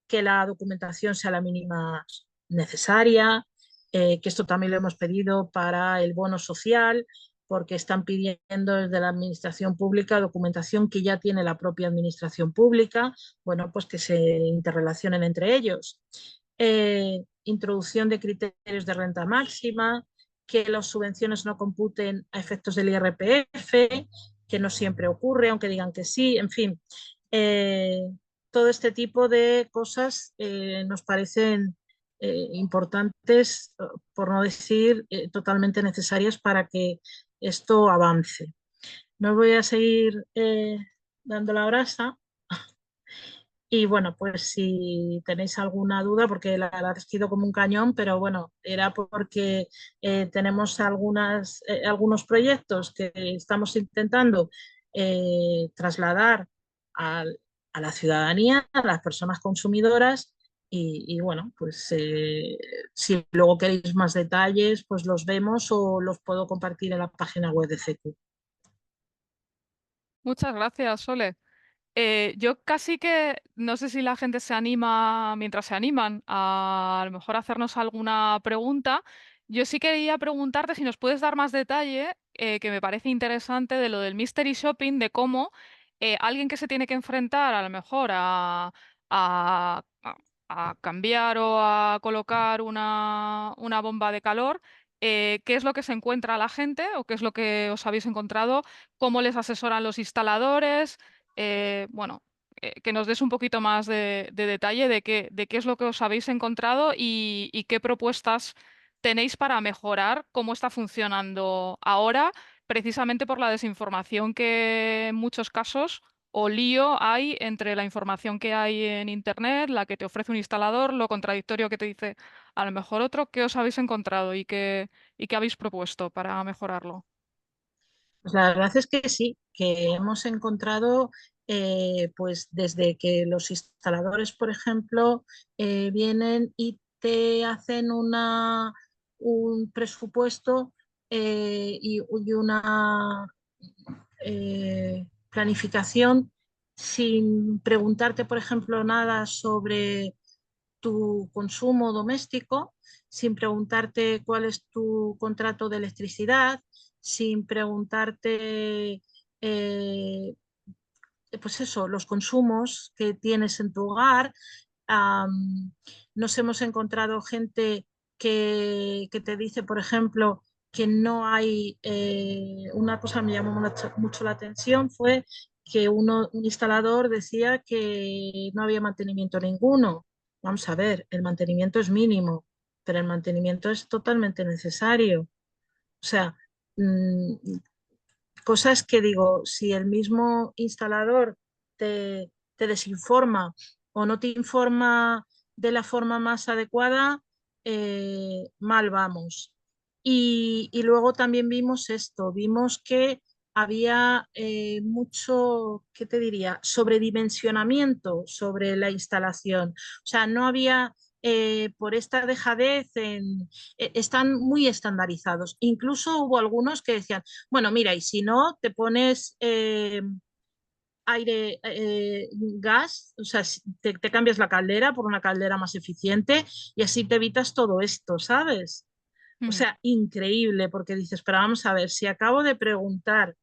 que la documentación sea la mínima necesaria, que esto también lo hemos pedido para el bono social, porque están pidiendo desde la administración pública documentación que ya tiene la propia administración pública, bueno, pues que se interrelacionen entre ellos. Introducción de criterios de renta máxima, que las subvenciones no computen a efectos del IRPF, que no siempre ocurre, aunque digan que sí, en fin. Todo este tipo de cosas nos parecen importantes, por no decir totalmente necesarias para que esto avance. No voy a seguir dando la brasa. Y bueno, pues si tenéis alguna duda, porque la verdad es que he ido como un cañón, pero bueno, era porque tenemos algunos proyectos que estamos intentando trasladar al, a la ciudadanía, a las personas consumidoras. Y bueno, pues si luego queréis más detalles, pues los vemos o los puedo compartir en la página web de CECU. Muchas gracias, Sole. Yo casi que no sé si la gente se anima, mientras se animan, a lo mejor hacernos alguna pregunta. Yo sí quería preguntarte si nos puedes dar más detalle, que me parece interesante, de lo del mystery shopping, de cómo alguien que se tiene que enfrentar a lo mejor a- a- a cambiar o a colocar una bomba de calor, qué es lo que se encuentra a la gente o qué es lo que os habéis encontrado, cómo les asesoran los instaladores. Bueno, que nos des un poquito más de detalle de qué es lo que os habéis encontrado y qué propuestas tenéis para mejorar cómo está funcionando ahora, precisamente por la desinformación que en muchos casos o lío hay entre la información que hay en Internet, la que te ofrece un instalador, lo contradictorio que te dice a lo mejor otro. ¿Qué os habéis encontrado y qué habéis propuesto para mejorarlo? Pues la verdad es que sí, que hemos encontrado, pues desde que los instaladores, por ejemplo, vienen y te hacen un presupuesto y una planificación sin preguntarte, por ejemplo, nada sobre tu consumo doméstico, sin preguntarte cuál es tu contrato de electricidad, sin preguntarte, pues eso, los consumos que tienes en tu hogar. Um, Nos hemos encontrado gente que te dice, por ejemplo, que no hay, una cosa que me llamó mucho la atención fue que un instalador decía que no había mantenimiento ninguno. vamos a ver, el mantenimiento es mínimo, pero el mantenimiento es totalmente necesario. O sea, mm, cosas que digo, si el mismo instalador te desinforma o no te informa de la forma más adecuada, mal vamos. Y luego también vimos esto, vimos que había mucho, ¿qué te diría?, sobredimensionamiento sobre la instalación. O sea, no había, por esta dejadez, están muy estandarizados. Incluso hubo algunos que decían, bueno, mira, y si no, te pones aire, gas, o sea, te cambias la caldera por una caldera más eficiente y así te evitas todo esto, ¿sabes? O Mm. sea, increíble, porque dices, pero vamos a ver, si acabo de preguntar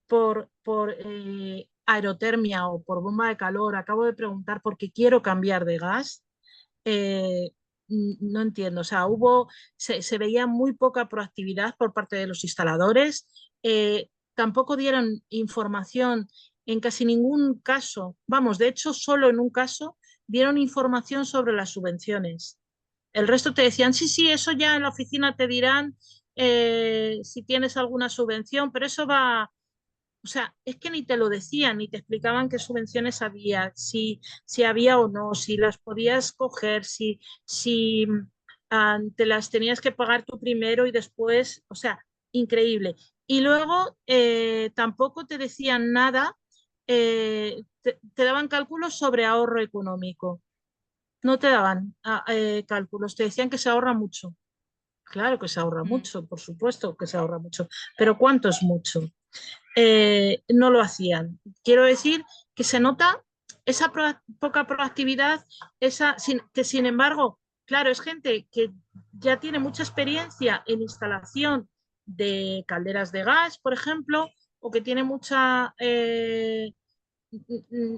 por aerotermia o por bomba de calor, acabo de preguntar porque quiero cambiar de gas, eh, no entiendo, o sea, se veía muy poca proactividad por parte de los instaladores, tampoco dieron información en casi ningún caso, vamos, de hecho, solo en un caso dieron información sobre las subvenciones. El resto te decían, sí, sí, eso ya en la oficina te dirán si tienes alguna subvención, pero eso va, o sea, es que ni te lo decían, ni te explicaban qué subvenciones había, si había o no, si las podías coger, si te las tenías que pagar tú primero y después, o sea, increíble. Y luego tampoco te decían nada, te daban cálculos sobre ahorro económico. No te daban cálculos, te decían que se ahorra mucho. Claro que se ahorra Mm. mucho, por supuesto que se ahorra mucho, pero ¿cuánto es mucho? No lo hacían. Quiero decir que se nota esa poca proactividad, que sin embargo, claro, es gente que ya tiene mucha experiencia en instalación de calderas de gas, por ejemplo, o que tiene mucha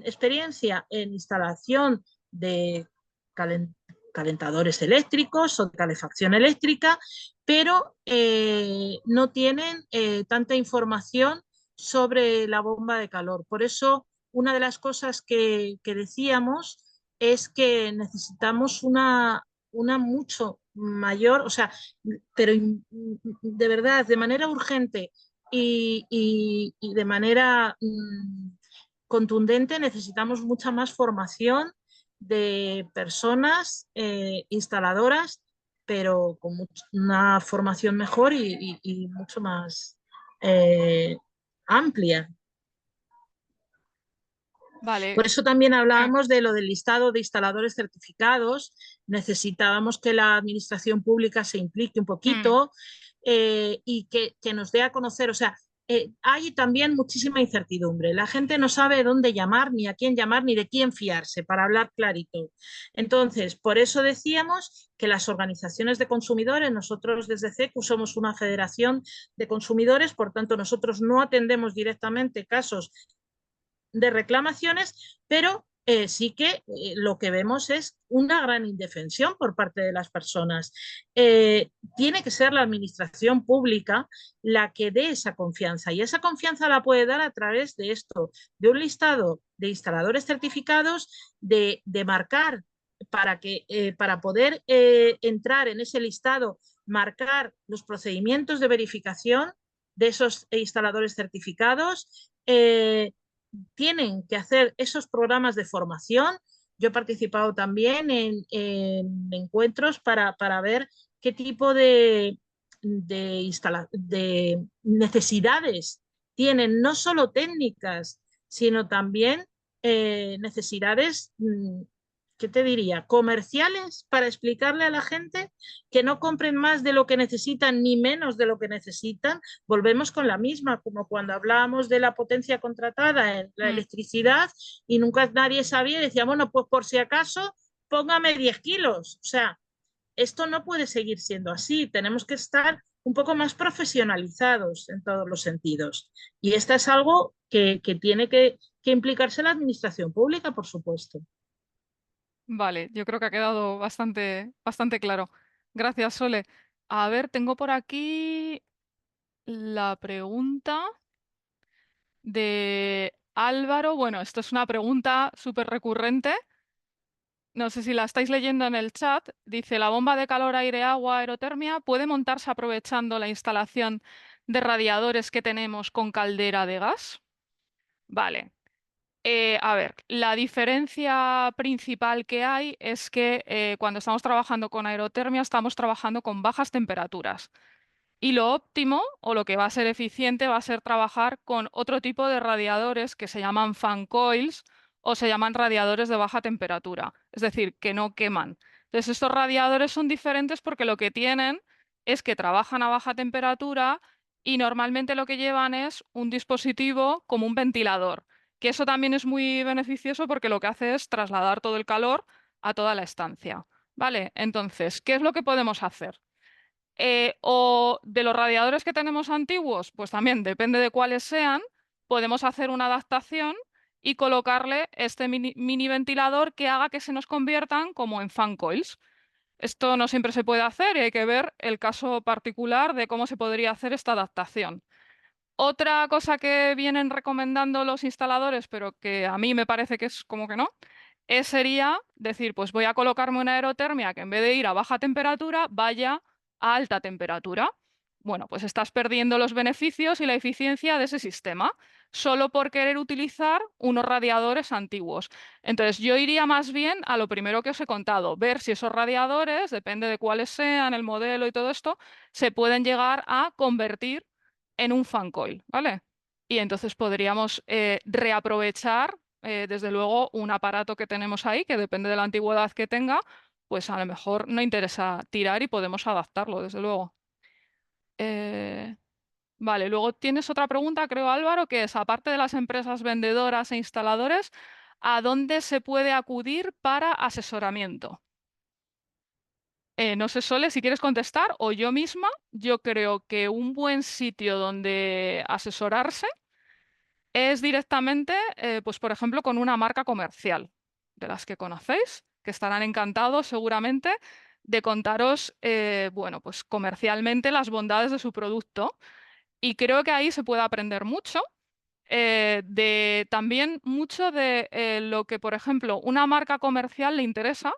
experiencia en instalación de calentadores eléctricos o de calefacción eléctrica, pero no tienen tanta información sobre la bomba de calor. Por eso, una de las cosas que decíamos es que necesitamos una mucho mayor, o sea, pero de verdad, de manera urgente y de manera contundente, necesitamos mucha más formación de personas instaladoras, pero con una formación mejor y mucho más eh, amplia. Vale. Por eso también Sí. hablábamos de lo del listado de instaladores certificados. Necesitábamos que la administración pública se implique un Mm. poquito y que nos dé a conocer. O sea, hay también muchísima incertidumbre. La gente no sabe dónde llamar, ni a quién llamar, ni de quién fiarse, para hablar clarito. Entonces, por eso decíamos que las organizaciones de consumidores, nosotros desde CECU somos una federación de consumidores, por tanto, nosotros no atendemos directamente casos de reclamaciones, pero sí que lo que vemos es una gran indefensión por parte de las personas. Tiene que ser la administración pública la que dé esa confianza y esa confianza la puede dar a través de esto, de un listado de instaladores certificados, de marcar para poder entrar en ese listado, marcar los procedimientos de verificación de esos instaladores certificados, tienen que hacer esos programas de formación. Yo he participado también en encuentros para ver qué tipo de necesidades tienen, no solo técnicas, sino también necesidades, ¿qué te diría?, comerciales, para explicarle a la gente que no compren más de lo que necesitan ni menos de lo que necesitan. Volvemos con la misma, como cuando hablábamos de la potencia contratada en la Mm. electricidad y nunca nadie sabía y decía, bueno, pues por si acaso, póngame 10 kilos. O sea, esto no puede seguir siendo así. Tenemos que estar un poco más profesionalizados en todos los sentidos. Y esto es algo que tiene que implicarse la administración pública, por supuesto. Vale, yo creo que ha quedado bastante claro. Gracias, Sole. A ver, tengo por aquí la pregunta de Álvaro. Bueno, esto es una pregunta súper recurrente. no sé si la estáis leyendo en el chat, dice la bomba de calor, aire, agua, aerotermia puede montarse aprovechando la instalación de radiadores que tenemos con caldera de gas. Vale. A ver, la diferencia principal que hay es que cuando estamos trabajando con aerotermia estamos trabajando con bajas temperaturas. Y lo óptimo o lo que va a ser eficiente va a ser trabajar con otro tipo de radiadores que se llaman fan coils o se llaman radiadores de baja temperatura, es decir, que no queman. Entonces, estos radiadores son diferentes porque lo que tienen es que trabajan a baja temperatura y normalmente lo que llevan es un dispositivo como un ventilador, que eso también es muy beneficioso porque lo que hace es trasladar todo el calor a toda la estancia. ¿Vale? Entonces, ¿qué es lo que podemos hacer? O de los radiadores que tenemos antiguos, pues también depende de cuáles sean, podemos hacer una adaptación y colocarle este mini ventilador que haga que se nos conviertan como en fan coils. Esto no siempre se puede hacer y hay que ver el caso particular de cómo se podría hacer esta adaptación. Otra cosa que vienen recomendando los instaladores, pero que a mí me parece que es como que no, sería decir, pues voy a colocarme una aerotermia que en vez de ir a baja temperatura, vaya a alta temperatura. Bueno, pues estás perdiendo los beneficios y la eficiencia de ese sistema solo por querer utilizar unos radiadores antiguos. Entonces, yo iría más bien a lo primero que os he contado, ver si esos radiadores, depende de cuáles sean, el modelo y todo esto, se pueden llegar a convertir en un fan coil, ¿vale? Y entonces podríamos reaprovechar, desde luego, un aparato que tenemos ahí, que depende de la antigüedad que tenga, pues a lo mejor no interesa tirar y podemos adaptarlo, desde luego. Eh, vale, luego tienes otra pregunta, creo, Álvaro, que es, aparte de las empresas vendedoras e instaladores, ¿a dónde se puede acudir para asesoramiento? No sé, Sole, si quieres contestar, o yo misma, yo creo que un buen sitio donde asesorarse es directamente, pues por ejemplo, con una marca comercial de las que conocéis, que estarán encantados seguramente de contaros, bueno, pues comercialmente las bondades de su producto. Y creo que ahí se puede aprender mucho, de también mucho de lo que, por ejemplo, una marca comercial le interesa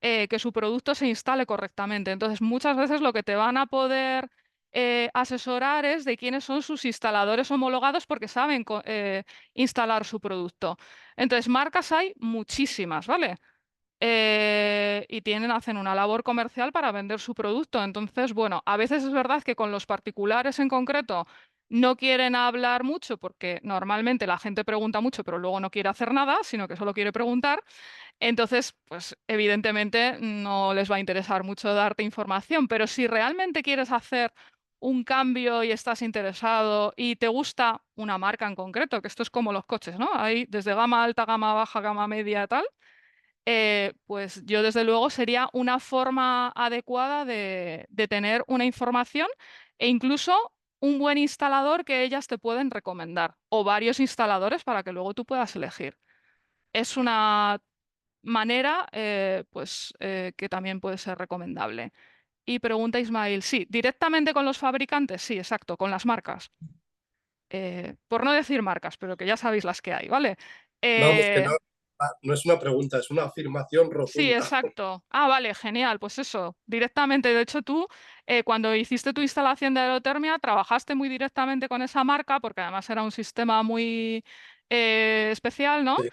que su producto se instale correctamente. Entonces, muchas veces lo que te van a poder asesorar es de quiénes son sus instaladores homologados porque saben instalar su producto. Entonces, marcas hay muchísimas, ¿vale? Y hacen una labor comercial para vender su producto. Entonces, bueno, a veces es verdad que con los particulares en concreto no quieren hablar mucho porque normalmente la gente pregunta mucho, pero luego no quiere hacer nada, sino que solo quiere preguntar. Entonces, pues evidentemente no les va a interesar mucho darte información, pero si realmente quieres hacer un cambio y estás interesado y te gusta una marca en concreto, que esto es como los coches, ¿no? Hay desde gama alta, gama baja, gama media, tal, pues yo desde luego sería una forma adecuada de tener una información e incluso un buen instalador que ellas te pueden recomendar o varios instaladores para que luego tú puedas elegir. Es una manera, pues, que también puede ser recomendable. Y pregunta Ismail, sí, directamente con los fabricantes, sí, exacto, con las marcas. Por no decir marcas, pero que ya sabéis las que hay, ¿vale? Vamos, que no, Eh, no es una pregunta, es una afirmación sí, rotunda. exacto. Ah, vale, genial, pues eso, directamente. De hecho, tú, cuando hiciste tu instalación de aerotermia, trabajaste muy directamente con esa marca, porque además era un sistema muy especial, ¿no? Sí.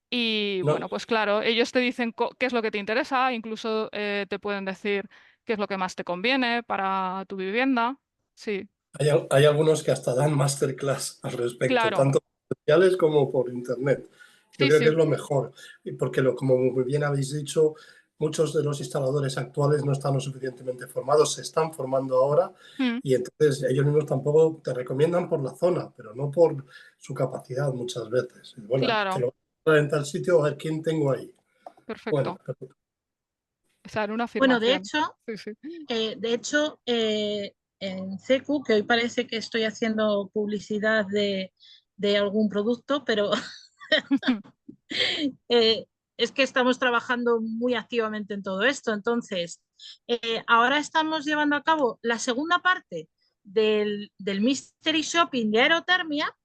Y No, bueno, pues claro, ellos te dicen qué es lo que te interesa, incluso te pueden decir qué es lo que más te conviene para tu vivienda. Sí, hay algunos que hasta dan masterclass al respecto, claro, tanto sociales como por internet. Yo sí, creo que es sí. lo mejor, y porque como muy bien habéis dicho, muchos de los instaladores actuales no están lo suficientemente formados, se están formando ahora Mm, y entonces ellos mismos tampoco te recomiendan por la zona, pero no por su capacidad muchas veces. Y bueno, te claro, lo voy a poner en tal sitio a ver quién tengo ahí. Bueno, perfecto. O sea, era una Bueno, afirmación. Sí, sí. de hecho en CECU, que hoy parece que estoy haciendo publicidad de algún producto, pero eh, es que estamos trabajando muy activamente en todo esto. Entonces, ahora estamos llevando a cabo la segunda parte del Mystery Shopping de aerotermia.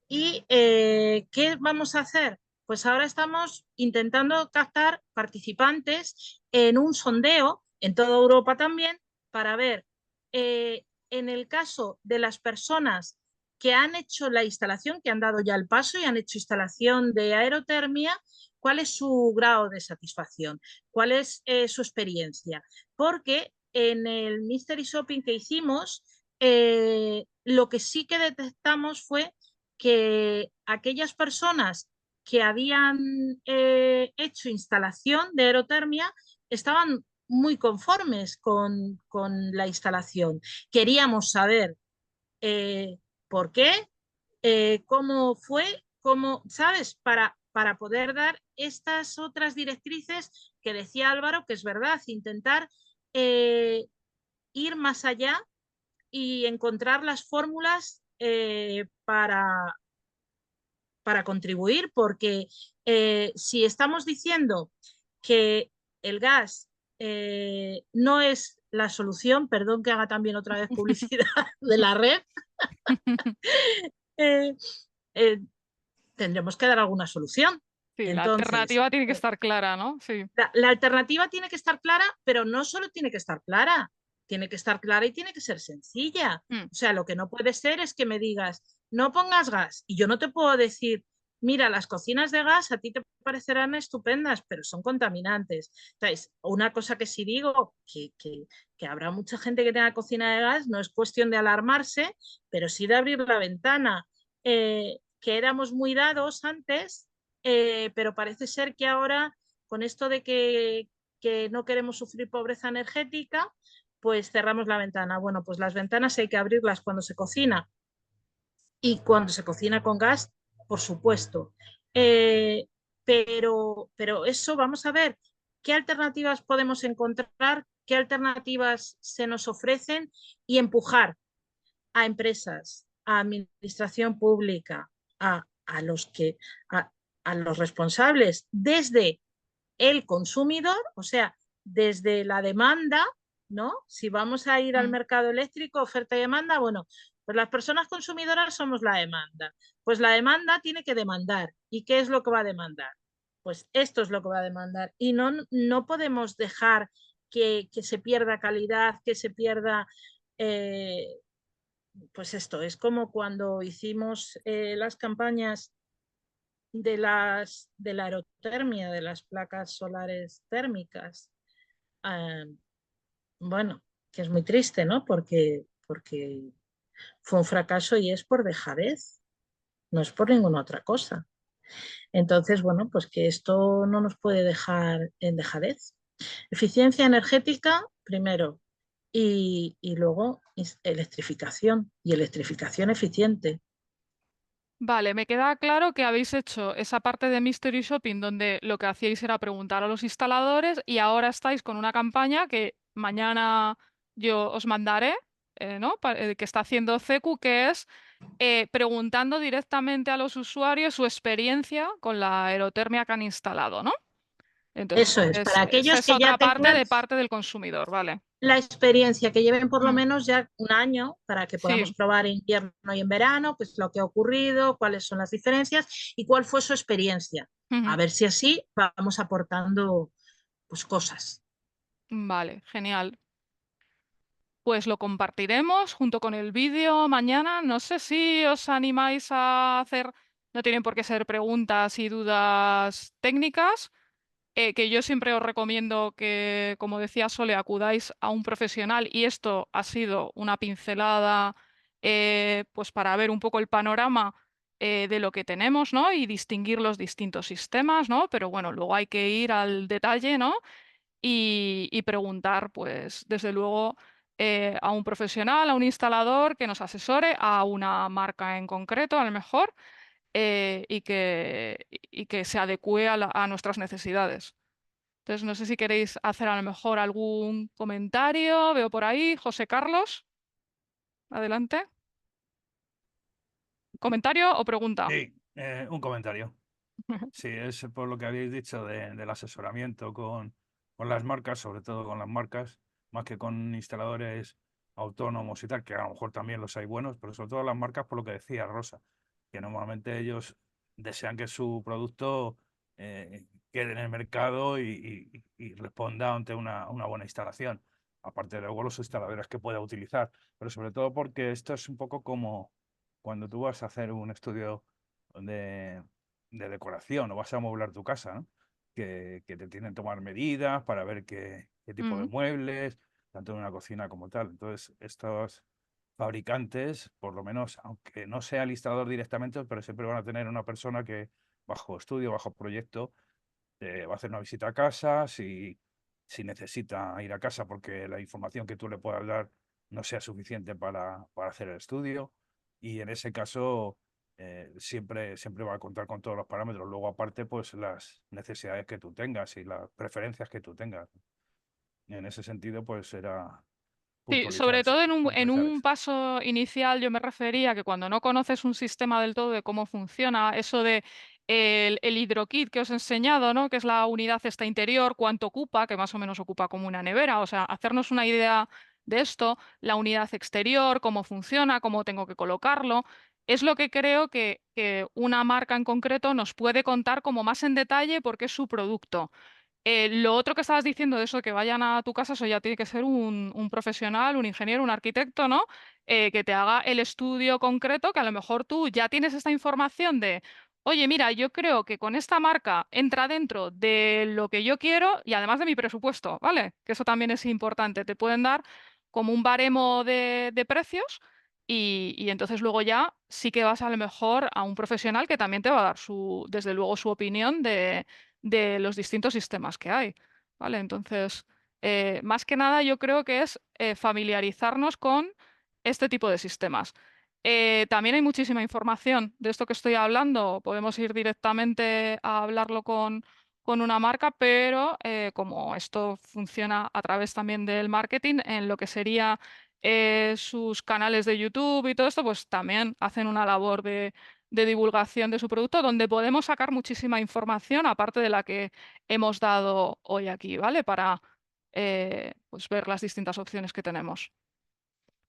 ¿Y qué vamos a hacer? Pues ahora estamos intentando captar participantes en un sondeo, en toda Europa también, para ver, en el caso de las personas que han hecho la instalación, que han dado ya el paso y han hecho instalación de aerotermia, cuál es su grado de satisfacción, cuál es su experiencia. Porque en el Mystery Shopping que hicimos, lo que sí que detectamos fue que aquellas personas que habían hecho instalación de aerotermia estaban muy conformes con la instalación. Queríamos saber por qué, cómo fue, cómo, ¿sabes? Para poder dar estas otras directrices que decía Álvaro, que es verdad, intentar ir más allá y encontrar las fórmulas para contribuir, porque si estamos diciendo que el gas no es la solución, perdón que haga también otra vez publicidad de la red, eh, eh, tendremos que dar alguna solución. Sí, la Entonces, alternativa tiene que estar clara, ¿no? Sí. la alternativa tiene que estar clara, pero no solo tiene que estar clara, tiene que estar clara y tiene que ser sencilla. Mm. O sea, lo que no puede ser es que me digas, no pongas gas, y yo no te puedo decir, mira, las cocinas de gas a ti te parecerán estupendas, pero son contaminantes. ¿Sabes? Una cosa que sí digo, que habrá mucha gente que tenga cocina de gas, no es cuestión de alarmarse, pero sí de abrir la ventana. Que éramos muy dados antes, pero parece ser que ahora, con esto de que no queremos sufrir pobreza energética, pues cerramos la ventana. Bueno, pues las ventanas hay que abrirlas cuando se cocina, y cuando se cocina con gas, por supuesto. Pero eso, vamos a ver qué alternativas podemos encontrar, qué alternativas se nos ofrecen, y empujar a empresas, a administración pública, a los que, a los responsables desde el consumidor, o sea, desde la demanda, ¿no? Si vamos a ir al Mm. mercado eléctrico, oferta y demanda, bueno, pues las personas consumidoras somos la demanda. Pues la demanda tiene que demandar. ¿Y qué es lo que va a demandar? Pues esto es lo que va a demandar. Y no podemos dejar que se pierda calidad, que se pierda... pues esto, es como cuando hicimos las campañas de la aerotermia, de las placas solares térmicas. Bueno, que es muy triste, ¿no? Porque fue un fracaso, y es por dejadez, no es por ninguna otra cosa. Entonces, bueno, pues que esto no nos puede dejar en dejadez. Eficiencia energética, primero, y luego electrificación, y electrificación eficiente. Vale, me queda claro que habéis hecho esa parte de Mystery Shopping donde lo que hacíais era preguntar a los instaladores y ahora estáis con una campaña que mañana yo os mandaré, ¿no? Que está haciendo CECU, que es preguntando directamente a los usuarios su experiencia con la aerotermia que han instalado, ¿no? Entonces, Eso es, para esa aquellos es que ya otra parte tengan de parte del consumidor, ¿vale? la experiencia, que lleven por lo Mm. menos ya un año, para que podamos Sí. probar en invierno y en verano, pues lo que ha ocurrido, cuáles son las diferencias y cuál fue su experiencia. A Ujú. ver si así vamos aportando pues cosas. Vale, genial. Pues lo compartiremos junto con el vídeo mañana. No sé si os animáis a hacer, no tienen por qué ser preguntas y dudas técnicas, que yo siempre os recomiendo que, como decía Sole, acudáis a un profesional y esto ha sido una pincelada pues para ver un poco el panorama de lo que tenemos, ¿no? Y distinguir los distintos sistemas, ¿no? Pero bueno, luego hay que ir al detalle, ¿no? Y preguntar, pues, desde luego, a un profesional, a un instalador que nos asesore, a una marca en concreto, a lo mejor, y que se adecue a nuestras necesidades. Entonces, no sé si queréis hacer a lo mejor algún comentario. Veo por ahí, José Carlos, adelante. ¿Comentario o pregunta? Sí, un comentario. Sí, es por lo que habéis dicho del asesoramiento con las marcas, sobre todo con las marcas, más que con instaladores autónomos y tal, que a lo mejor también los hay buenos, pero sobre todo las marcas, por lo que decía Rosa, que normalmente ellos desean que su producto quede en el mercado y responda ante una buena instalación. Aparte de luego los instaladores que pueda utilizar, pero sobre todo porque esto es un poco como cuando tú vas a hacer un estudio de decoración o vas a amueblar tu casa, ¿no? Que te tienen que tomar medidas para ver qué tipo de Mm. muebles, tanto en una cocina como tal. Entonces, estos fabricantes, por lo menos, aunque no sea el instalador directamente, pero siempre van a tener una persona que bajo estudio, bajo proyecto, va a hacer una visita a casa, si necesita ir a casa porque la información que tú le puedas dar no sea suficiente para hacer el estudio. Y en ese caso, siempre va a contar con todos los parámetros. Luego, aparte, pues las necesidades que tú tengas y las preferencias que tú tengas. En ese sentido, pues será Sí, sobre todo en puntualizar un eso. paso inicial yo me refería a que cuando no conoces un sistema del todo de cómo funciona, eso de el hidrokit que os he enseñado, ¿no? Que es la unidad esta interior, cuánto ocupa, que más o menos ocupa como una nevera, o sea, hacernos una idea de esto, la unidad exterior, cómo funciona, cómo tengo que colocarlo, es lo que creo que una marca en concreto nos puede contar como más en detalle porque es su producto. Lo otro que estabas diciendo de eso, que vayan a tu casa, eso ya tiene que ser un profesional, un ingeniero, un arquitecto, ¿no? Que te haga el estudio concreto, que a lo mejor tú ya tienes esta información de, oye, mira, yo creo que con esta marca entra dentro de lo que yo quiero y además de mi presupuesto, ¿vale? Que eso también es importante. Te pueden dar como un baremo de precios y entonces luego ya sí que vas a lo mejor a un profesional que también te va a dar desde luego, su opinión de los distintos sistemas que hay, ¿vale? Entonces, más que nada yo creo que es familiarizarnos con este tipo de sistemas. También hay muchísima información de esto que estoy hablando. Podemos ir directamente a hablarlo con una marca, pero como esto funciona a través también del marketing, en lo que sería sus canales de YouTube y todo esto, pues también hacen una labor de divulgación de su producto, donde podemos sacar muchísima información, aparte de la que hemos dado hoy aquí, ¿vale? Para pues ver las distintas opciones que tenemos.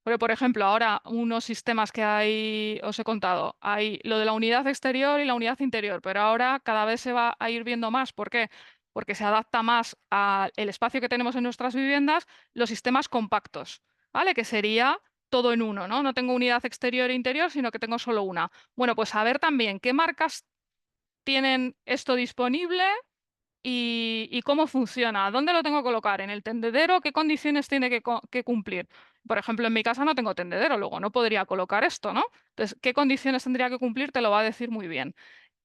Porque, por ejemplo, ahora unos sistemas que hay, os he contado, hay lo de la unidad exterior y la unidad interior, pero ahora cada vez se va a ir viendo más. ¿Por qué? Porque se adapta más al espacio que tenemos en nuestras viviendas, los sistemas compactos, ¿vale? Que sería todo en uno, ¿no? No tengo unidad exterior e interior, sino que tengo solo una. Bueno, pues a ver también qué marcas tienen esto disponible y cómo funciona, dónde lo tengo que colocar, en el tendedero, qué condiciones tiene que cumplir. Por ejemplo, en mi casa no tengo tendedero, luego no podría colocar esto, ¿no? Entonces, ¿qué condiciones tendría que cumplir? Te lo va a decir muy bien.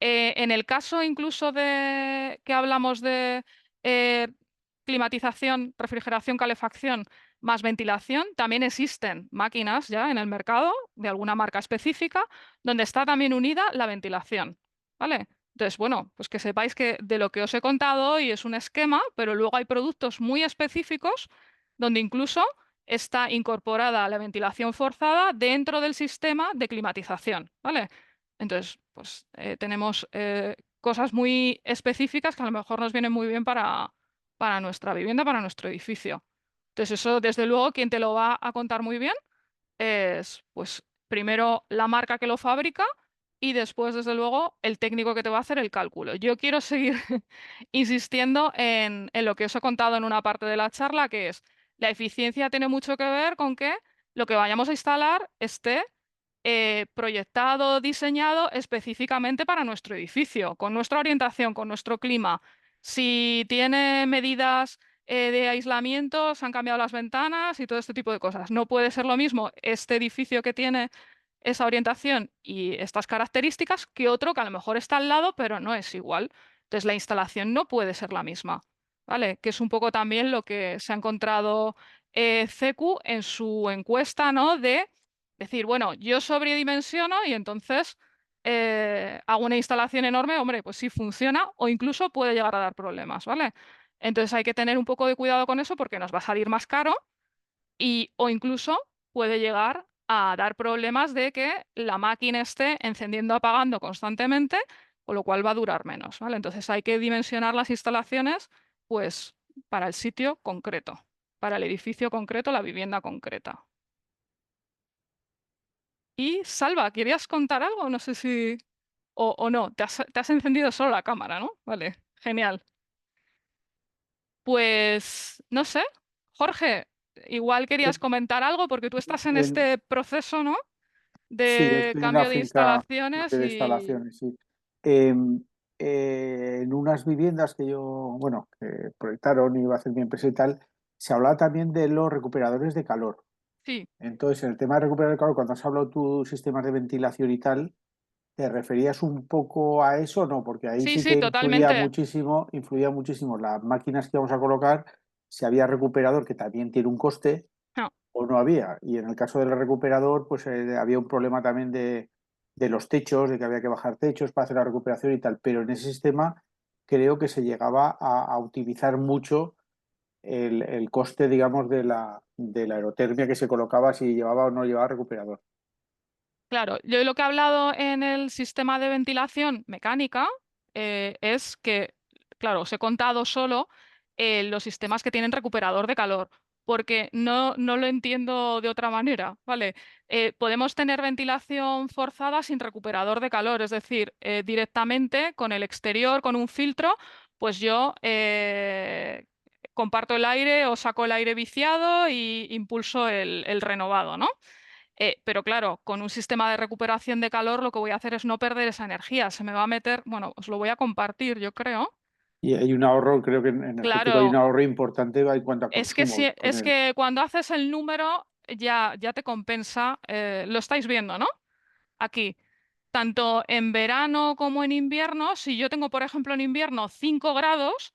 En el caso incluso de que hablamos de eh, climatización, refrigeración, calefacción más ventilación, también existen máquinas ya en el mercado de alguna marca específica donde está también unida la ventilación, ¿vale? Entonces, bueno, pues que sepáis que de lo que os he contado hoy es un esquema, pero luego hay productos muy específicos donde incluso está incorporada la ventilación forzada dentro del sistema de climatización, ¿vale? Entonces, pues tenemos cosas muy específicas que a lo mejor nos vienen muy bien para nuestra vivienda, para nuestro edificio. Entonces, eso, desde luego, quien te lo va a contar muy bien es, pues, primero la marca que lo fabrica y después, desde luego, el técnico que te va a hacer el cálculo. Yo quiero seguir insistiendo en lo que os he contado en una parte de la charla, que es la eficiencia tiene mucho que ver con que lo que vayamos a instalar esté proyectado, diseñado específicamente para nuestro edificio, con nuestra orientación, con nuestro clima. Si tiene medidas de aislamiento, se han cambiado las ventanas y todo este tipo de cosas. No puede ser lo mismo este edificio que tiene esa orientación y estas características que otro que a lo mejor está al lado, pero no es igual. Entonces la instalación no puede ser la misma, ¿vale? Que es un poco también lo que se ha encontrado CECU en su encuesta, ¿no? De decir, bueno, yo sobredimensiono y entonces hago una instalación enorme, hombre, pues sí funciona o incluso puede llegar a dar problemas, ¿vale? Entonces hay que tener un poco de cuidado con eso porque nos va a salir más caro o incluso puede llegar a dar problemas de que la máquina esté encendiendo, apagando constantemente, con lo cual va a durar menos, ¿vale? Entonces hay que dimensionar las instalaciones, pues, para el sitio concreto, para el edificio concreto, la vivienda concreta. Y Salva, ¿querías contar algo? No sé si... o no, te has encendido solo la cámara, ¿no? Vale, genial. Pues no sé, Jorge, igual querías comentar algo porque tú estás en En- este proceso, ¿no? sí, yo De estoy en la cambio de finca instalaciones de y... instalaciones, sí. Em, en unas viviendas que yo, bueno, que proyectaron y iba a hacer mi empresa y tal, se hablaba también de los recuperadores de calor. Sí, Entonces, en el tema de recuperar el calor, cuando has hablado tú sistemas de ventilación y tal, ¿te referías un poco a eso o no? Porque ahí sí, sí sí, que totalmente. influía muchísimo las máquinas que íbamos a colocar, si había recuperador, que también tiene un coste, No, o no había. Y en el caso del recuperador, pues había un problema también de los techos, de que había que bajar techos para hacer la recuperación y tal. Pero en ese sistema creo que se llegaba a utilizar mucho el coste, digamos, de la aerotermia que se colocaba si llevaba o no llevaba recuperador. claro, yo lo que he hablado en el sistema de ventilación mecánica es que, claro, os he contado solo los sistemas que tienen recuperador de calor, porque no lo entiendo de otra manera, ¿vale? Podemos tener ventilación forzada sin recuperador de calor, es decir, directamente con el exterior, con un filtro, pues yo comparto el aire o saco el aire viciado y impulso el renovado, ¿no? Pero claro, con un sistema de recuperación de calor lo que voy a hacer es no perder esa energía. Se me va a meter, bueno, os lo voy a compartir, yo creo. Y hay un ahorro, creo que energético hay un Claro, ahorro importante en cuanto a es que, consumo con es él. que cuando haces el número ya te compensa. Lo estáis viendo, ¿no? Aquí. Tanto en verano como en invierno, si yo tengo, por ejemplo, en invierno 5 grados,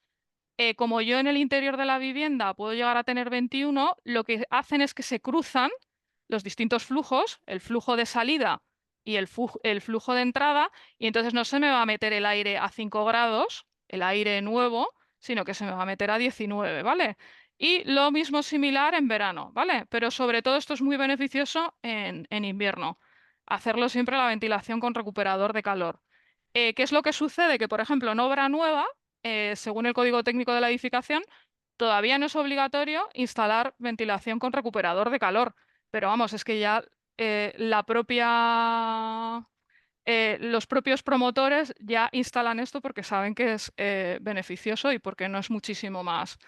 como yo en el interior de la vivienda puedo llegar a tener 21, lo que hacen es que se cruzan los distintos flujos, el flujo de salida y el flujo de entrada, y entonces no se me va a meter el aire a 5 grados, el aire nuevo, sino que se me va a meter a 19, ¿vale? Y lo mismo similar en verano, ¿vale? Pero sobre todo esto es muy beneficioso en invierno, hacerlo siempre la ventilación con recuperador de calor. ¿Qué es lo que sucede? Que, por ejemplo, en obra nueva, según el Código Técnico de la Edificación, todavía no es obligatorio instalar ventilación con recuperador de calor. Pero vamos, es que ya la propia, los propios promotores ya instalan esto porque saben que es beneficioso y porque no es muchísimo más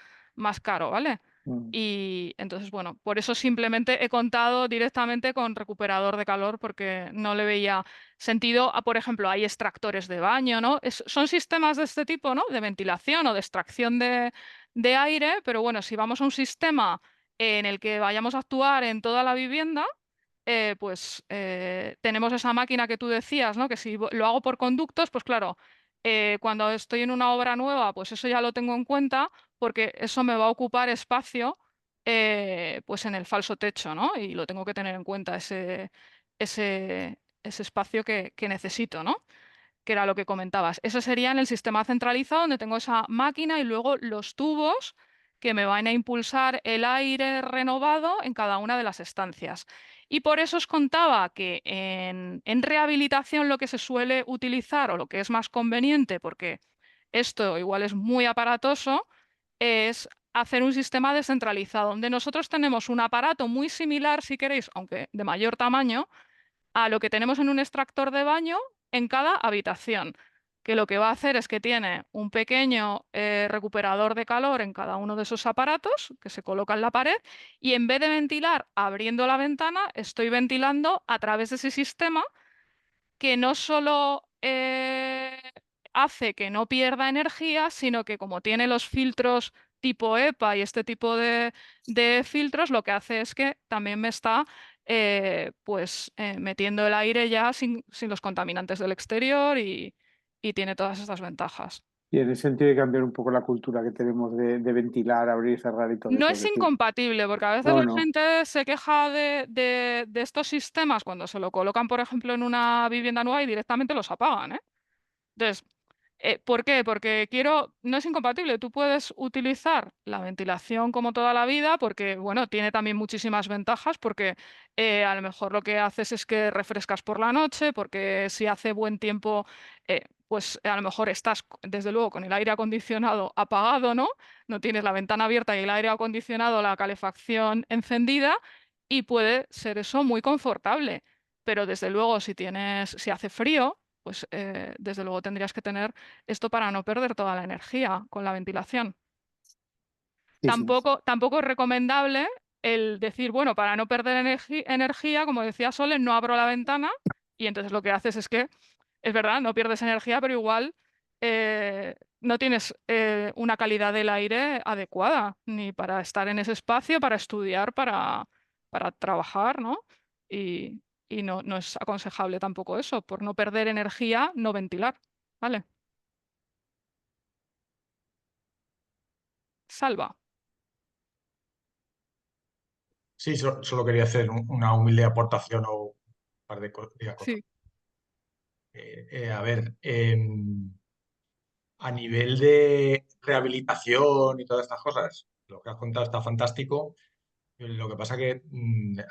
caro, ¿vale? Mm. Y entonces, bueno, por eso simplemente he contado directamente con recuperador de calor porque no le veía sentido a, por ejemplo, hay extractores de baño, ¿no? Son sistemas de este tipo, ¿no? De ventilación o de extracción de aire, pero bueno, si vamos a un sistema en el que vayamos a actuar en toda la vivienda, pues tenemos esa máquina que tú decías, ¿no? Que si lo hago por conductos, pues claro, cuando estoy en una obra nueva, pues eso ya lo tengo en cuenta porque eso me va a ocupar espacio pues en el falso techo, ¿no? Y lo tengo que tener en cuenta ese espacio que necesito, ¿no? Que era lo que comentabas. Eso sería en el sistema centralizado donde tengo esa máquina y luego los tubos que me van a impulsar el aire renovado en cada una de las estancias. Y por eso os contaba que en rehabilitación lo que se suele utilizar o lo que es más conveniente, porque esto igual es muy aparatoso, es hacer un sistema descentralizado, donde nosotros tenemos un aparato muy similar, si queréis, aunque de mayor tamaño, a lo que tenemos en un extractor de baño en cada habitación, que lo que va a hacer es que tiene un pequeño recuperador de calor en cada uno de esos aparatos que se coloca en la pared y en vez de ventilar abriendo la ventana, estoy ventilando a través de ese sistema que no solo hace que no pierda energía, sino que como tiene los filtros tipo EPA y este tipo de filtros, lo que hace es que también me está pues metiendo el aire ya sin los contaminantes del exterior y tiene todas estas ventajas. Y en ese sentido hay que cambiar un poco la cultura que tenemos de ventilar, abrir, cerrar y todo No eso. Es es decir, incompatible, porque a veces no, la no. gente se queja de estos sistemas cuando se lo colocan, por ejemplo, en una vivienda nueva y directamente los apagan, ¿eh? Entonces, ¿por qué? Porque no es incompatible. Tú puedes utilizar la ventilación como toda la vida, porque, bueno, tiene también muchísimas ventajas, porque a lo mejor lo que haces es que refrescas por la noche, porque si hace buen tiempo, pues a lo mejor estás, desde luego, con el aire acondicionado apagado, ¿no? No tienes la ventana abierta y el aire acondicionado, la calefacción encendida, y puede ser eso muy confortable. Pero desde luego, si hace frío, pues desde luego tendrías que tener esto para no perder toda la energía con la ventilación. Sí, sí. Tampoco es recomendable el decir, bueno, para no perder energía, como decía Sole, no abro la ventana y entonces lo que haces es que, es verdad, no pierdes energía, pero igual no tienes una calidad del aire adecuada, ni para estar en ese espacio, para estudiar, para trabajar, ¿no? Y no es aconsejable tampoco eso, por no perder energía, no ventilar, ¿vale? Salva. Sí, solo quería hacer una humilde aportación o un par de cosas. Sí. A ver, a nivel de rehabilitación y todas estas cosas, lo que has contado está fantástico. Lo que pasa que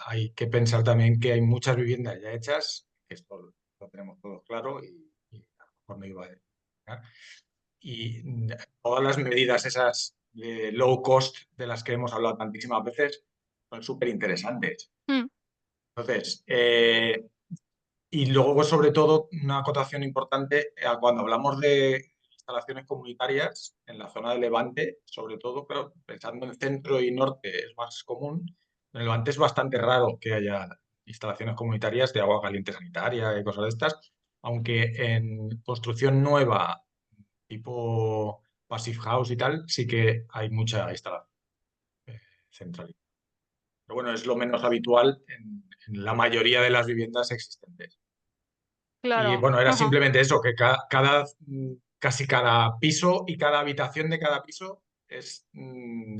hay que pensar también que hay muchas viviendas ya hechas, que esto lo tenemos todos claro y a lo mejor no iba a explicar. Y todas las medidas esas de low cost de las que hemos hablado tantísimas veces son súper interesantes. Mm. Entonces, y luego, pues, sobre todo, una acotación importante, cuando hablamos de instalaciones comunitarias en la zona de Levante, sobre todo, pero pensando en centro y norte es más común, en Levante es bastante raro que haya instalaciones comunitarias de agua caliente sanitaria y cosas de estas, aunque en construcción nueva, tipo Passive House y tal, sí que hay mucha instalación central. Pero bueno, es lo menos habitual en la mayoría de las viviendas existentes. Y Claro. bueno, era Ajá. simplemente eso, que casi cada piso y cada habitación de cada piso es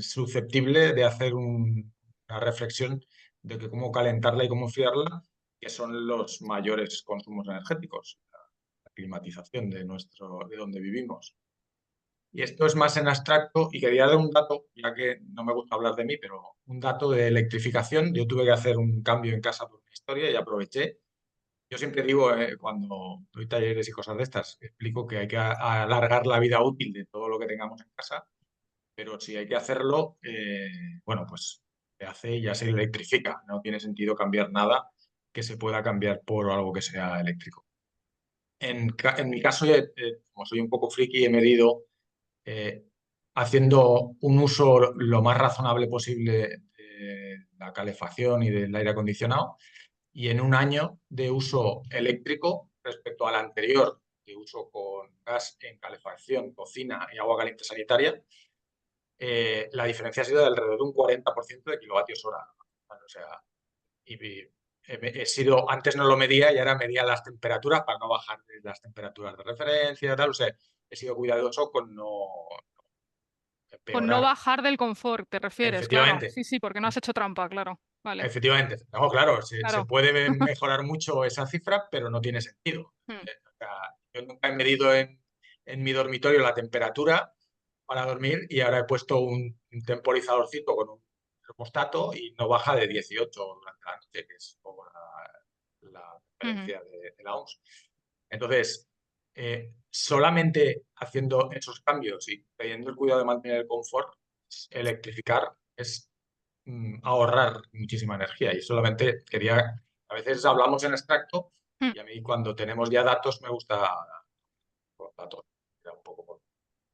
susceptible de hacer una reflexión de que cómo calentarla y cómo enfriarla, que son los mayores consumos energéticos, la climatización de donde vivimos. Y esto es más en abstracto y quería dar un dato, ya que no me gusta hablar de mí, pero un dato de electrificación. Yo tuve que hacer un cambio en casa por mi historia y aproveché. Yo siempre digo, cuando doy talleres y cosas de estas, explico que hay que alargar la vida útil de todo lo que tengamos en casa, pero si hay que hacerlo, bueno, pues se hace y ya se electrifica. No tiene sentido cambiar nada que se pueda cambiar por algo que sea eléctrico. En mi caso, como soy un poco friki, he medido eh, haciendo un uso lo más razonable posible de la calefacción y del aire acondicionado. Y en un año de uso eléctrico respecto al anterior, de uso con gas en calefacción, cocina y agua caliente sanitaria, la diferencia ha sido de alrededor de un 40% de kilovatios hora. O sea, he sido, antes no lo medía y ahora medía las temperaturas para no bajar de las temperaturas de referencia, tal. O sea, he sido cuidadoso con no Con no empeorar. bajar del confort, te refieres, claro. Efectivamente, Sí, sí, porque no has hecho trampa, claro. Vale, efectivamente. No, claro, se claro. puede mejorar mucho esa cifra, pero no tiene sentido. Mm. O sea, yo nunca he medido en mi dormitorio la temperatura para dormir y ahora he puesto un temporizadorcito con un termostato y no baja de 18 durante la noche, que es un poco la Ujú. referencia de la OMS. Entonces, solamente haciendo esos cambios y teniendo el cuidado de mantener el confort, electrificar es ahorrar muchísima energía. Y solamente quería, a veces hablamos en abstracto Mm. y a mí cuando tenemos ya datos me gusta los datos. Era un poco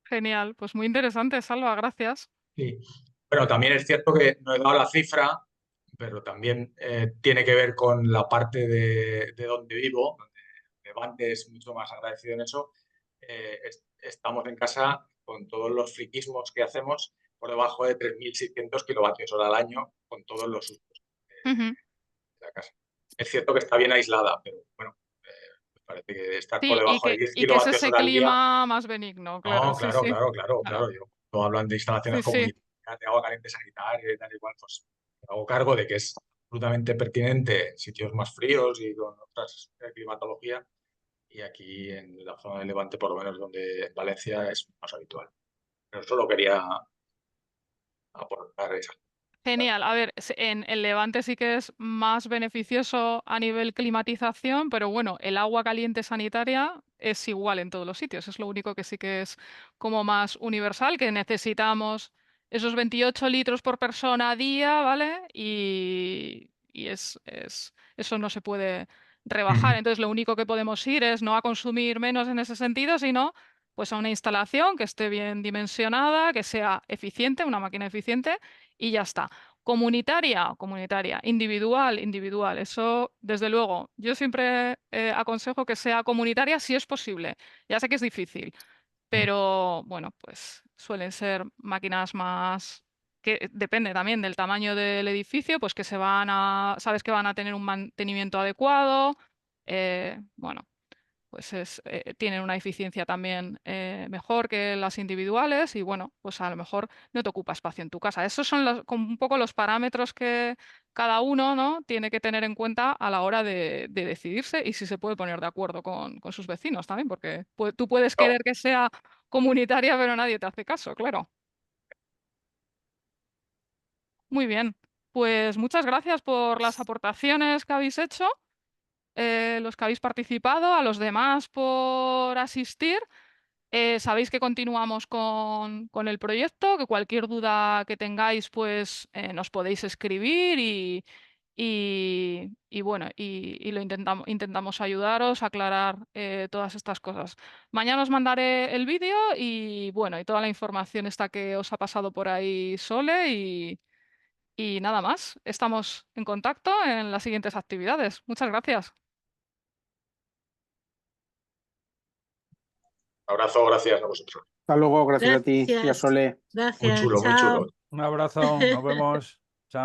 Genial, pues muy interesante, Salva, gracias. sí. Bueno, también es cierto que no he dado la cifra, pero también tiene que ver con la parte de donde vivo, donde Levante es mucho más agradecido en eso. Estamos en casa con todos los friquismos que hacemos por debajo de 3.600 kilovatios hora al año con todos los usos Ujú. de la casa. Es cierto que está bien aislada, pero bueno, me parece que estar por Sí, debajo de 10 y que es kilovatios ese hora al día. clima más benigno, claro, No, sí, claro, sí. claro, claro, Claro. claro. Yo cuando hablan de instalaciones Sí, sí. comunitarias, de agua caliente sanitaria y tal igual, pues me hago cargo de que es absolutamente pertinente en sitios más fríos y con otras climatología. Y aquí en la zona de Levante, por lo menos donde en Valencia, es más habitual. Pero solo quería aportar esa. Genial. A ver, en Levante sí que es más beneficioso a nivel climatización, pero bueno, el agua caliente sanitaria es igual en todos los sitios. Es lo único que sí que es como más universal, que necesitamos esos 28 litros por persona a día, ¿vale? Y eso no se puede rebajar. Entonces, lo único que podemos ir es no a consumir menos en ese sentido, sino pues a una instalación que esté bien dimensionada, que sea eficiente, una máquina eficiente y ya está. Comunitaria, comunitaria. Individual, individual. Eso, desde luego, yo siempre aconsejo que sea comunitaria si es posible. Ya sé que es difícil, pero bueno, pues suelen ser máquinas más que depende también del tamaño del edificio, pues que sabes que van a tener un mantenimiento adecuado. Bueno, pues tienen una eficiencia también mejor que las individuales y bueno, pues a lo mejor no te ocupa espacio en tu casa. Esos son como un poco los parámetros que cada uno, ¿no?, tiene que tener en cuenta a la hora de decidirse y si se puede poner de acuerdo con sus vecinos también, porque tú puedes No, querer que sea comunitaria, pero nadie te hace caso, claro. Muy bien, pues muchas gracias por las aportaciones que habéis hecho, los que habéis participado, a los demás por asistir. Sabéis que continuamos con el proyecto, que cualquier duda que tengáis, pues nos podéis escribir y bueno, y lo intentamos ayudaros a aclarar todas estas cosas. Mañana os mandaré el vídeo y bueno, y toda la información esta que os ha pasado por ahí Sole y nada más. Estamos en contacto en las siguientes actividades. Muchas gracias. abrazo, gracias a vosotros. Hasta luego, gracias a ti y a Gracias, Sole. Muy gracias, chulo, muy chulo. chao. Un abrazo, nos vemos.